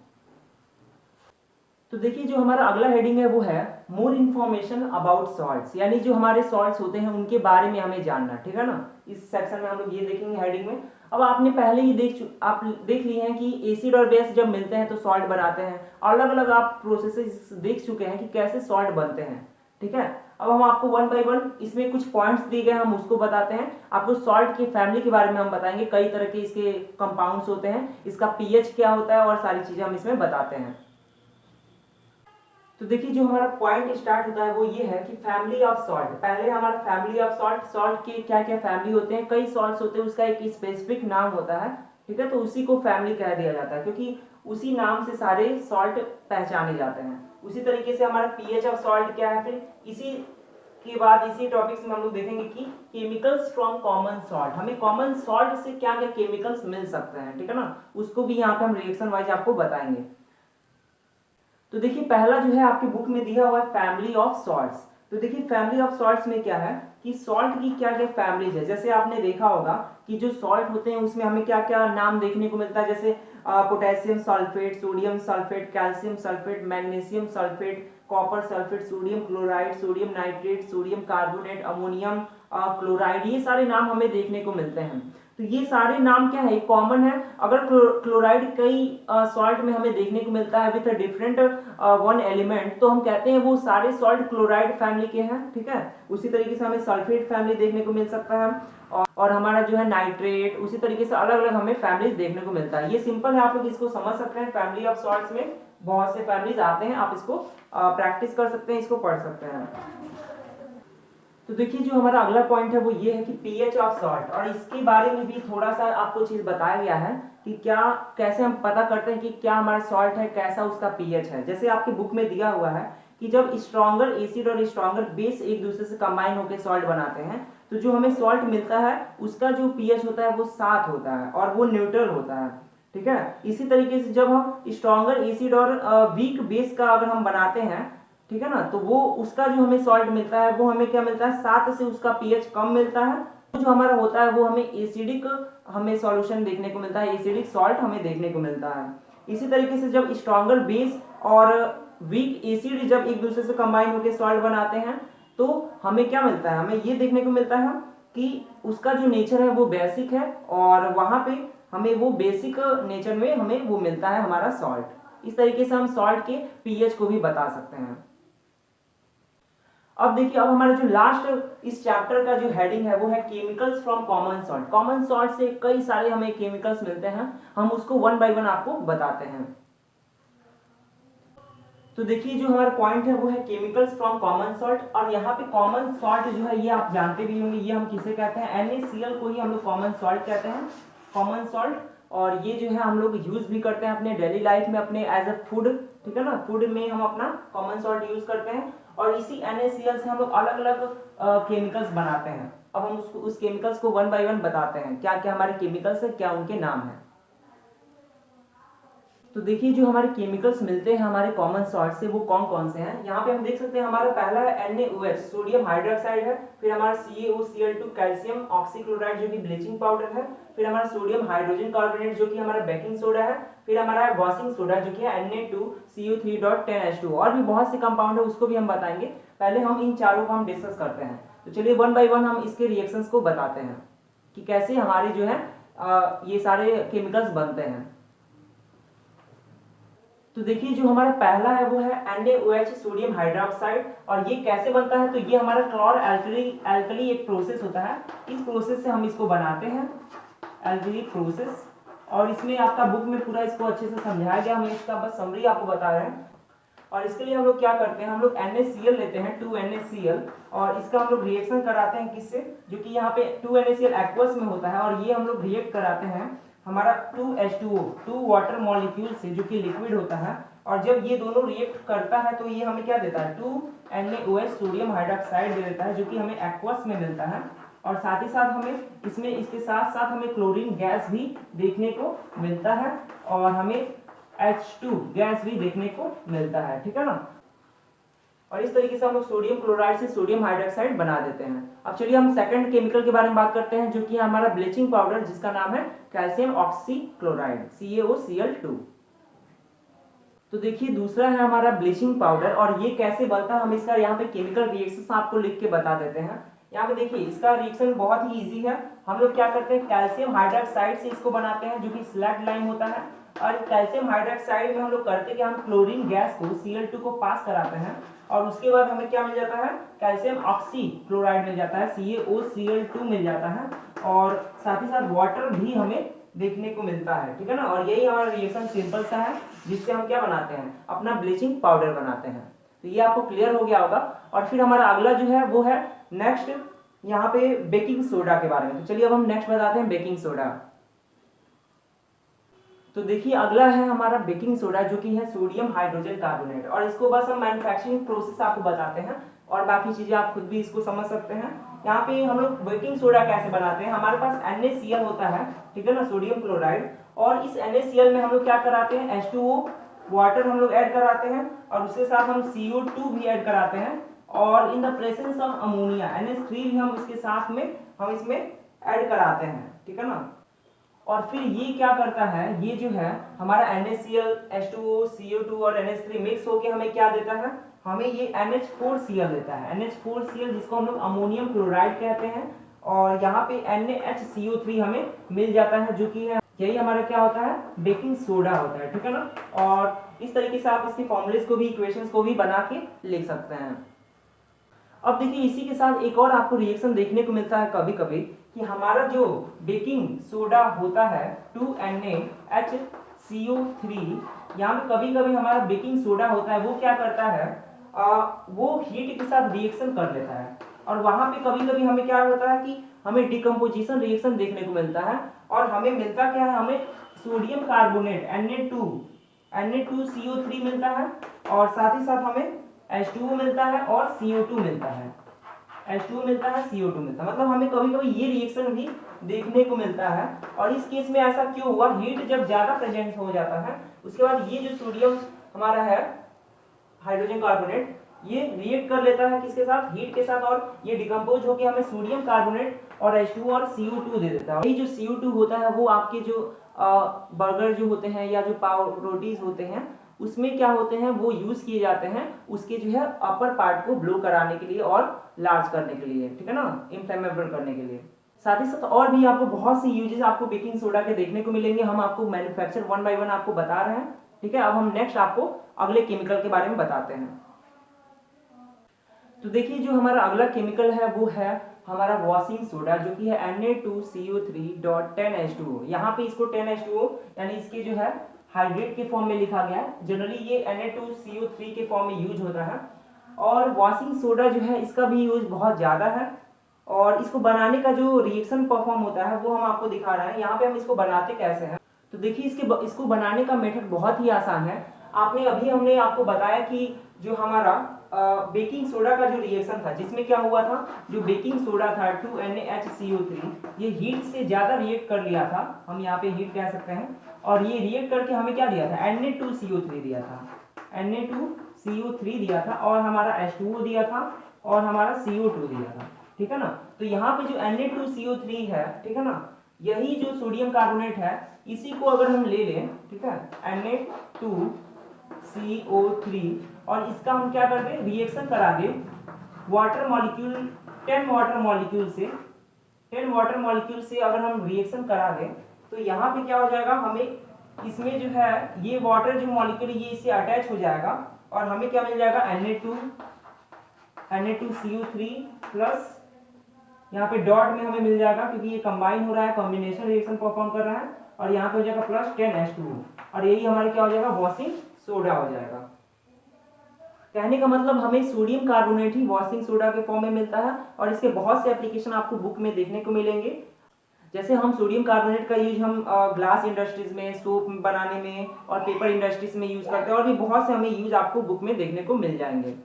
तो देखिए जो हमारा अगला हेडिंग है वो है मोर इन्फॉर्मेशन अबाउट सॉल्ट्स, यानी जो हमारे सॉल्ट्स होते हैं उनके बारे में हमें जानना। ठीक है ना, इस सेक्शन में हम लोग ये देखेंगे हेडिंग में। अब आपने पहले ही आप देख लिए हैं कि एसिड और बेस जब मिलते हैं तो सॉल्ट बनाते हैं। अलग अलग आप प्रोसेसेस देख चुके हैं कि कैसे सॉल्ट बनते हैं। ठीक है, अब हम आपको वन बाय वन इसमें कुछ पॉइंट्स दिए गए हम उसको बताते हैं। आपको सॉल्ट की फैमिली के बारे में हम बताएंगे, कई तरह के इसके कंपाउंड्स होते हैं, इसका पीएच क्या होता है और सारी चीजें हम इसमें बताते हैं। तो देखिए जो हमारा पॉइंट स्टार्ट होता है वो ये है कि फैमिली ऑफ सॉल्ट। पहले हमारा फैमिली ऑफ सॉल्ट, सॉल्ट के क्या क्या फैमिली होते हैं, कई सॉल्ट्स होते हैं, उसका एक स्पेसिफिक नाम होता है। ठीक है, तो उसी को फैमिली कह दिया जाता है क्योंकि उसी नाम से सारे सॉल्ट पहचाने जाते हैं। उसी तरीके से हमारा पीएच ऑफ सॉल्ट क्या है, फिर इसी के बाद इसी टॉपिक्स में हम लोग देखेंगे कि केमिकल्स फ्रॉम कॉमन सॉल्ट, हमें कॉमन सॉल्ट से क्या क्या केमिकल्स मिल सकते हैं। ठीक है ना, उसको भी यहाँ पे हम रिएक्शन वाइज आपको बताएंगे। तो देखिए पहला जो है आपकी बुक में दिया हुआ है फैमिली ऑफ सॉल्ट्स। तो देखिए फैमिली ऑफ सॉल्ट्स में क्या है कि सॉल्ट की क्या क्या फैमिलीज है। जैसे आपने देखा होगा कि जो सॉल्ट होते हैं उसमें हमें क्या क्या नाम देखने को मिलता है, जैसे potassium sulphate, sodium sulphate, calcium sulphate, magnesium sulphate, copper sulphate, sodium chloride, sodium nitrate, sodium carbonate, ammonium chloride, ये सारे नाम हमें देखने को मिलते हैं। तो ये सारे नाम क्या है, कॉमन है। अगर क्लोराइड कई सॉल्ट में हमें देखने को मिलता है विद डिफरेंट वन एलिमेंट, तो हम कहते हैं वो सारे सॉल्ट क्लोराइड फैमिली के हैं। ठीक है, उसी तरीके से हमें सल्फेट फैमिली देखने को मिल सकता है और हमारा जो है नाइट्रेट, उसी तरीके से अलग अलग हमें फैमिलीज देखने को मिलता है। ये सिंपल है, आप लोग इसको समझ सकते हैं। फैमिली ऑफ सॉल्ट्स में बहुत से फैमिलीज आते हैं, आप इसको प्रैक्टिस कर सकते हैं, इसको पढ़ सकते हैं। तो देखिए जो हमारा अगला पॉइंट है वो ये है कि पीएच ऑफ सॉल्ट, और इसके बारे में भी थोड़ा सा आपको चीज बताया गया है कि क्या कैसे हम पता करते हैं कि क्या हमारा सॉल्ट है, कैसा उसका पीएच है। जैसे आपकी बुक में दिया हुआ है कि जब स्ट्रॉन्गर एसिड और स्ट्रॉन्गर बेस एक दूसरे से कंबाइन होकर सॉल्ट बनाते हैं तो जो हमें सॉल्ट मिलता है उसका जो पीएच होता है वो 7 होता है और वो न्यूट्रल होता है। ठीक है, इसी तरीके से जब हम स्ट्रॉन्गर एसिड और वीक बेस का अगर हम बनाते हैं, ठीक है ना, तो वो उसका जो हमें सॉल्ट मिलता है वो हमें क्या मिलता है, 7 से उसका पीएच कम मिलता है। जो हमारा होता है वो हमें एसिडिक हमें सॉल्यूशन देखने को मिलता है, एसिडिक सॉल्ट हमें देखने को मिलता है। इसी तरीके से जब स्ट्रॉन्गर बेस और वीक एसिड जब एक दूसरे से कंबाइन होकर सॉल्ट बनाते हैं तो हमें क्या मिलता है, हमें ये देखने को मिलता है कि उसका जो नेचर है वो बेसिक है और वहां पे हमें वो बेसिक नेचर में हमें वो मिलता है हमारा सॉल्ट। इस तरीके से हम सॉल्ट के पीएच को भी बता सकते हैं। अब देखिए अब हमारा जो लास्ट इस चैप्टर का जो हेडिंग है वो है chemicals from common salt. Common salt से कई सारे हमें केमिकल्स मिलते हैं, हम उसको वन बाय वन आपको बताते हैं। तो देखिए जो हमारा पॉइंट है वो है केमिकल्स फ्रॉम कॉमन सॉल्ट, और यहाँ पे कॉमन सॉल्ट जो है ये आप जानते भी होंगे, ये हम किसे कहते हैं, NaCl को ही हम लोग कॉमन सॉल्ट कहते हैं, कॉमन सॉल्ट। और ये जो है हम लोग यूज भी करते हैं अपने डेली लाइफ में, अपने एज अ फूड। ठीक है ना, फूड में हम अपना कॉमन सॉल्ट यूज करते हैं और इसी NaCl से हम लोग अलग अलग केमिकल्स बनाते हैं। अब हम उसको उस केमिकल्स को वन बाय वन बताते हैं, क्या क्या हमारे केमिकल्स है, क्या उनके नाम है। तो देखिए जो हमारे केमिकल्स मिलते हैं हमारे कॉमन सॉल्ट से वो कौन कौन से हैं। यहाँ पे हम देख सकते हैं हमारा पहला है NaOH, सोडियम हाइड्रोक्साइड है। फिर हमारा CaOCl2, कैल्शियम ऑक्सीक्लोराइड जो कि ब्लीचिंग पाउडर है। फिर हमारा सोडियम हाइड्रोजन कार्बोनेट जो कि हमारा बेकिंग सोडा है। फिर हमारा वॉशिंग सोडा जो कि है Na2CO3.10H2। और भी बहुत से कंपाउंड है, उसको भी हम बताएंगे। पहले हम इन चारों को हम डिस्कस करते हैं। तो चलिए वन बाय वन हम इसके रिएक्शंस को बताते हैं कि कैसे हमारे जो है ये सारे केमिकल्स बनते हैं। तो देखिए जो हमारा पहला है वो है NaOH सोडियम हाइड्रोक्साइड, और ये कैसे बनता है, तो ये हमारा क्लोर एल्कली एक प्रोसेस होता है। इस प्रोसेस से हम इसको बनाते हैं, एल्कली प्रोसेस। और इसमें आपका बुक में पूरा इसको अच्छे से समझाया गया, हम इसका बस समरी आपको बता रहे हैं। और इसके लिए हम लोग क्या करते हैं, हम लोग NaCl लेते हैं, 2NaCl, और इसका हम लोग रिएक्शन कराते हैं किससे, जो कि यहाँ पे 2NaCl एक्वस में होता है, और ये हम लोग रिएक्ट कराते हैं हमारा 2H2O 2 वाटर मॉलिक्यूल से, जो कि लिक्विड होता है। और जब ये दोनों रिएक्ट करता है तो ये हमें क्या देता है, 2NaOH सोडियम हाइड्रोक्साइड दे देता है, जो कि हमें एक्वस में मिलता है। और साथ ही साथ हमें इसमें इसके साथ साथ हमें क्लोरीन गैस भी देखने को मिलता है, और हमें H2 गैस भी देखने को मिलता है, ठीक है ना। और इस तरीके से हम लोग सोडियम क्लोराइड से सोडियम हाइड्रोक्साइड बना देते हैं। अब चलिए हम सेकंड केमिकल के बारे में बात करते हैं, जो कि हमारा ब्लीचिंग पाउडर, जिसका नाम है कैल्शियम ऑक्सीक्लोराइड, CaOCl2। तो देखिए दूसरा है हमारा ब्लीचिंग पाउडर, और ये कैसे बनता है, हम इसका यहाँ पे केमिकल रिएक्शन आपको लिख के बता देते हैं। यहाँ पे देखिए इसका रिएक्शन बहुत ही इजी है। हम लोग क्या करते हैं, कैल्शियम हाइड्रोक्साइड से इसको बनाते हैं, जो कि स्लैग लाइम होता है। और कैल्शियम हाइड्रोक्साइड में हम लोग करते हैं कि हम क्लोरीन गैस को Cl2 को पास कराते हैं, और उसके बाद हमें क्या मिल जाता है, कैल्शियम ऑक्सीक्लोराइड मिल जाता है, CaOCl2 मिल जाता है। और साथ ही साथ वाटर भी हमें देखने को मिलता है, ठीक है ना। और यही हमारा रिएक्शन सिंपल सा है, जिससे हम क्या बनाते हैं, अपना ब्लीचिंग पाउडर बनाते हैं। तो ये आपको क्लियर हो गया होगा। और फिर हमारा अगला जो है वो है नेक्स्ट यहाँ पे बेकिंग सोडा के बारे में। तो चलिए अब हम नेक्स्ट बताते हैं बेकिंग सोडा। तो देखिए अगला है हमारा बेकिंग सोडा, जो कि है सोडियम हाइड्रोजन कार्बोनेट। और इसको बस हम मैन्युफैक्चरिंग प्रोसेस आपको बताते हैं, और बाकी चीजें आप खुद भी इसको समझ सकते हैं। यहाँ पे हम लोग बेकिंग सोडा कैसे बनाते हैं, हमारे पास NaCl होता है, ठीक है ना, सोडियम क्लोराइड। और इस NaCl में हम लोग क्या कराते हैं, H2O वाटर हम लोग ऐड कराते हैं, और उसके साथ हम CO2 भी ऐड कराते हैं, और in the presence of ammonia NH3 भी हम इसके साथ में हम इसमें ऐड कराते हैं, ठीक है ना। और फिर ये क्या करता है, ये जो है हमारा NaCl H2O CO2 और NH3 मिक्स होके हमें क्या देता है, हमें ये NH4Cl देता है, NH4Cl, जिसको हम लोग अमोनियम क्लोराइड कहते हैं। और यहाँ पे NaHCO3 हमें मिल जाता है, जो कि है यही हमारा क्या होता है, बेकिंग सोडा होता है, ठीक है ना। और इस तरीके से आप इसके फॉर्मूलेस को भी, इक्वेशंस को भी बना के लिख सकते हैं। अब देखिए इसी के साथ एक और आपको रिएक्शन देखने को मिलता है कभी कभी, कि हमारा जो बेकिंग सोडा होता है 2NaHCO3, यहाँ पे कभी कभी हमारा बेकिंग सोडा होता है, वो क्या करता है, वो हीट के साथ रिएक्शन कर लेता है। और वहां पे कभी कभी हमें क्या होता है कि हमें डिकम्पोजिशन रिएक्शन देखने को मिलता है, और हमें मिलता क्या है, हमें सोडियम कार्बोनेट Na2CO3 मिलता है, और साथ ही साथ हमें H2O मिलता है और CO2 मिलता है, H2O मिलता है, CO2 मिलता है। मतलब हमें कभी कभी ये रिएक्शन भी देखने को मिलता है। और इस केस में ऐसा क्यों हुआ, हीट जब ज्यादा प्रेजेंट हो जाता है, उसके बाद ये जो सोडियम हमारा है हाइड्रोजन कार्बोनेट, ये रिएक्ट कर लेता है किसके साथ, हीट के साथ, और ये डिकम्पोज होकर हमें सोडियम कार्बोनेट और H2O और CO2 दे देता है। यही जो CO2 होता है वो आपके जो बर्गर जो होते हैं या जो पाव रोटीज होते हैं, उसमें क्या होते हैं, वो यूज किए जाते हैं उसके जो है अपर पार्ट को ब्लो कराने के लिए और लार्ज करने के लिए, ठीक है ना, इनफ्लेमेबल करने के लिए। साथ ही साथ और भी आपको बहुत सी यूजेस आपको बेकिंग सोडा के देखने को मिलेंगे, हम आपको मैन्युफैक्चर 1 बाय 1 आपको बता रहे हैं, ठीक है। अब हम नेक्स्ट आपको अगले केमिकल के बारे में बताते हैं। तो देखिए जो हमारा अगला केमिकल है वो है हमारा वॉशिंग सोडा, जो कि है Na2CO3.10H2O। यहाँ पे इसको 10H2O यानी इसके जो है हाइड्रेट के फॉर्म में लिखा गया है। जनरली ये Na2CO3 के फॉर्म में यूज होता है। और वॉशिंग सोडा जो है इसका भी यूज बहुत ज़्यादा है, और इसको बनाने का जो रिएक्शन परफॉर्म होता है वो हम आपको दिखा रहे हैं। यहाँ पे हम इसको बनाते कैसे हैं, तो देखिए इसको बनाने का मेथड बहुत ही आसान है। हमने आपको बताया कि जो हमारा बेकिंग सोडा का जो रिएक्शन था, जिसमें क्या हुआ था, जो बेकिंग सोडा था 2NaHCO3, ये हीट से ज्यादा रिएक्ट कर लिया था, हम यहाँ पे हीट कह सकते हैं। और ये रिएक्ट करके हमें क्या दिया था, Na2CO3 दिया था, Na2CO3 दिया था, और हमारा H2O दिया था, और हमारा CO2 दिया था, ठीक है ना। तो यहाँ पे जो Na2CO3 है, ठीक है ना, यही जो सोडियम कार्बोनेट है, इसी को अगर हम ले लें, ठीक है, Na2CO3, और इसका हम क्या कर दें, रिएक्शन करा दें वाटर मॉलिक्यूल 10 वाटर मॉलिक्यूल से अगर हम रिएक्शन करा दें, तो यहाँ पे क्या हो जाएगा, हमें इसमें जो है ये वाटर जो मॉलिक्यूल ये इससे अटैच हो जाएगा और हमें क्या मिल जाएगा Na2CO3 प्लस यहाँ पे डॉट में हमें मिल जाएगा क्योंकि ये कंबाइन हो रहा है, कॉम्बिनेशन रिएक्शन परफॉर्म कर रहा है और यहाँ पे हो जाएगा प्लस 10H2 और यही हमारे क्या हो जाएगा वॉशिंग सोडा हो जाएगा। कहने का मतलब हमें सोडियम कार्बोनेट ही वॉशिंग सोडा के फॉर्म में मिलता है और इसके बहुत से एप्लीकेशन आपको बुक में देखने को मिलेंगे। जैसे हम सोडियम कार्बोनेट का यूज हम ग्लास इंडस्ट्रीज में, सोप बनाने में और पेपर इंडस्ट्रीज में यूज करते हैं और भी बहुत से हमें यूज आपको बुक में देखने को मिल जाएंगे।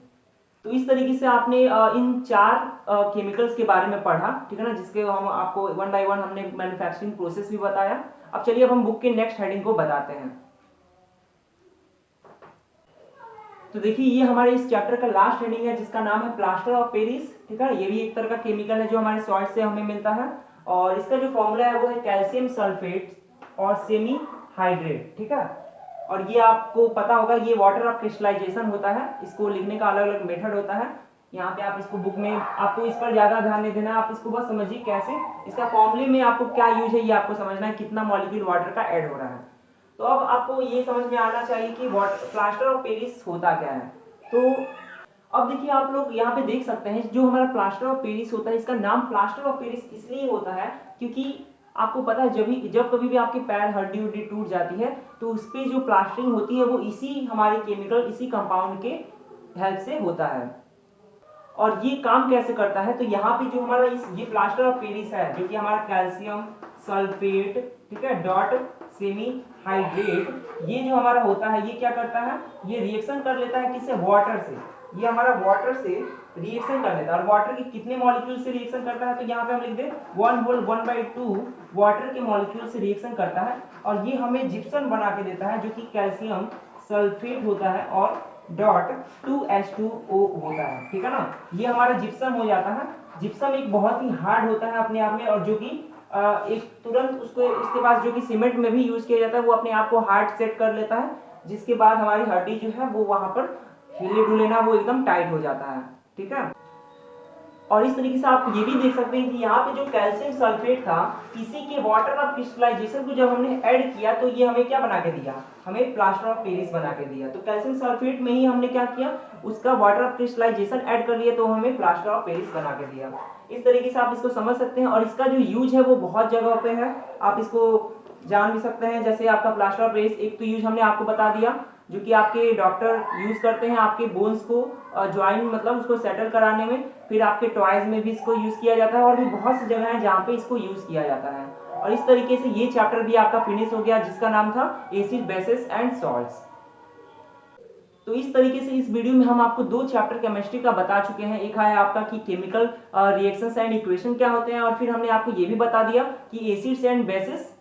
तो इस तरीके से आपने इन 4 केमिकल्स के बारे में पढ़ा, ठीक है ना, जिसके हम आपको 1 बाय 1 हमने मैन्युफैक्चरिंग प्रोसेस भी बताया। अब चलिए अब हम बुक के नेक्स्ट हेडिंग को बताते हैं। तो देखिए ये हमारे इस चैप्टर का लास्ट हेडिंग है जिसका नाम है प्लास्टर ऑफ पेरिस, ठीक है। ये भी एक तरह का केमिकल है जो हमारे सॉइल से हमें मिलता है और इसका जो फॉर्मूला है वो है कैल्शियम सल्फेट और सेमी हाइड्रेट, ठीक है। और ये आपको पता होगा ये वाटर ऑफ क्रिस्टलाइजेशन होता है, इसको लिखने का अलग अलग मेथड होता है। यहाँ पे आप इसको बुक में आपको इस पर ज्यादा ध्यान नहीं देना है, आप इसको बस समझिए कैसे इसका फॉर्मूले में आपको क्या यूज है ये आपको समझना है, कितना मॉलिक्यूल वाटर का ऐड हो रहा है। तो अब आपको ये समझ में आना चाहिए कि प्लास्टर ऑफ पेरिस होता क्या है। तो अब देखिए आप लोग यहाँ पे देख सकते हैं जो हमारा प्लास्टर ऑफ पेरिस होता है, इसका नाम प्लास्टर ऑफ पेरिस इसलिए होता है क्योंकि आपको पता है जब कभी भी आपके पैर हड्डी उड्डी टूट जाती है तो उस पर जो प्लास्टरिंग होती है वो इसी हमारे केमिकल, इसी कंपाउंड के हेल्प से होता है। और ये काम कैसे करता है, तो यहाँ पे जो हमारा ये प्लास्टर ऑफ पेरिस है जो कि हमारा कैल्शियम सल्फेट, ठीक है, डॉट सेमी हाइड्रेट, ये जो हमारा होता है ये क्या करता है, ये रिएक्शन कर लेता है किससे, वाटर से। ये हमारा वाटर से रिएक्शन कर लेता है और वाटर के कितने मॉलिक्यूल से रिएक्शन करता है, तो यहाँ पे हम लिख दे 1/2 वाटर के मॉलिक्यूल से रिएक्शन करता है और ये हमें जिप्सम बना के देता है जो कि कैल्शियम सल्फेट होता है और डॉट 2H2O होता है, ठीक है ना। ये हमारा जिप्सम हो जाता है। जिप्सम एक बहुत ही हार्ड होता है अपने आप में और जो कि एक तुरंत उसको उसके पास जो कि सीमेंट में भी यूज किया जाता है वो अपने आप को हार्ड सेट कर लेता है, जिसके बाद हमारी हड्डी जो है वो वहां पर हिले डुले ना वो एकदम टाइट हो जाता है, ठीक है। और इस तरीके से आप ये भी देख सकते हैं कि यहाँ पे जो कैल्शियम सल्फेट था इसी के वाटर ऑफ क्रिस्टलाइजेशन को जब हमने ऐड किया तो ये हमें क्या बना के दिया, हमें प्लास्टर ऑफ पेरिस बना के दिया। तो कैल्शियम सल्फेट में ही हमने क्या किया, उसका वाटर ऑफ क्रिस्टलाइजेशन ऐड कर लिया तो हमें प्लास्टर ऑफ पेरिस बना के दिया। इस तरीके से आप इसको समझ सकते हैं और इसका जो यूज है वो बहुत जगह पे है, आप इसको जान भी सकते हैं। जैसे आपका प्लास्टर ऑफ पेरिस एक तो यूज हमने आपको बता दिया जो कि आपके डॉक्टर यूज करते हैं आपके बोन्स को ज्वाइन मतलब उसको सेटल कराने में, फिर आपके टॉयज में भी इसको यूज किया जाता है और भी बहुत सी जगह है जहाँ पे इसको यूज किया जाता है। और इस तरीके से ये चैप्टर भी आपका फिनिश हो गया जिसका नाम था एसिड बेसिस एंड सॉल्ट्स। तो इस तरीके से इस वीडियो में हम आपको 2 चैप्टर केमिस्ट्री का बता चुके हैं। एक है आपका कि केमिकल रिएक्शंस एंड इक्वेशन क्या होते हैं और फिर हमने आपको ये भी बता दिया कि एसिड्स एंड बेसिस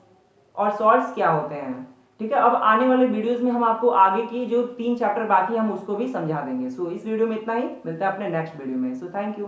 और सॉल्ट्स क्या होते हैं, ठीक है। अब आने वाले वीडियोस में हम आपको आगे की जो 3 चैप्टर बाकी हम उसको भी समझा देंगे। सो इस वीडियो में इतना ही, मिलते हैं अपने नेक्स्ट वीडियो में। So thank you.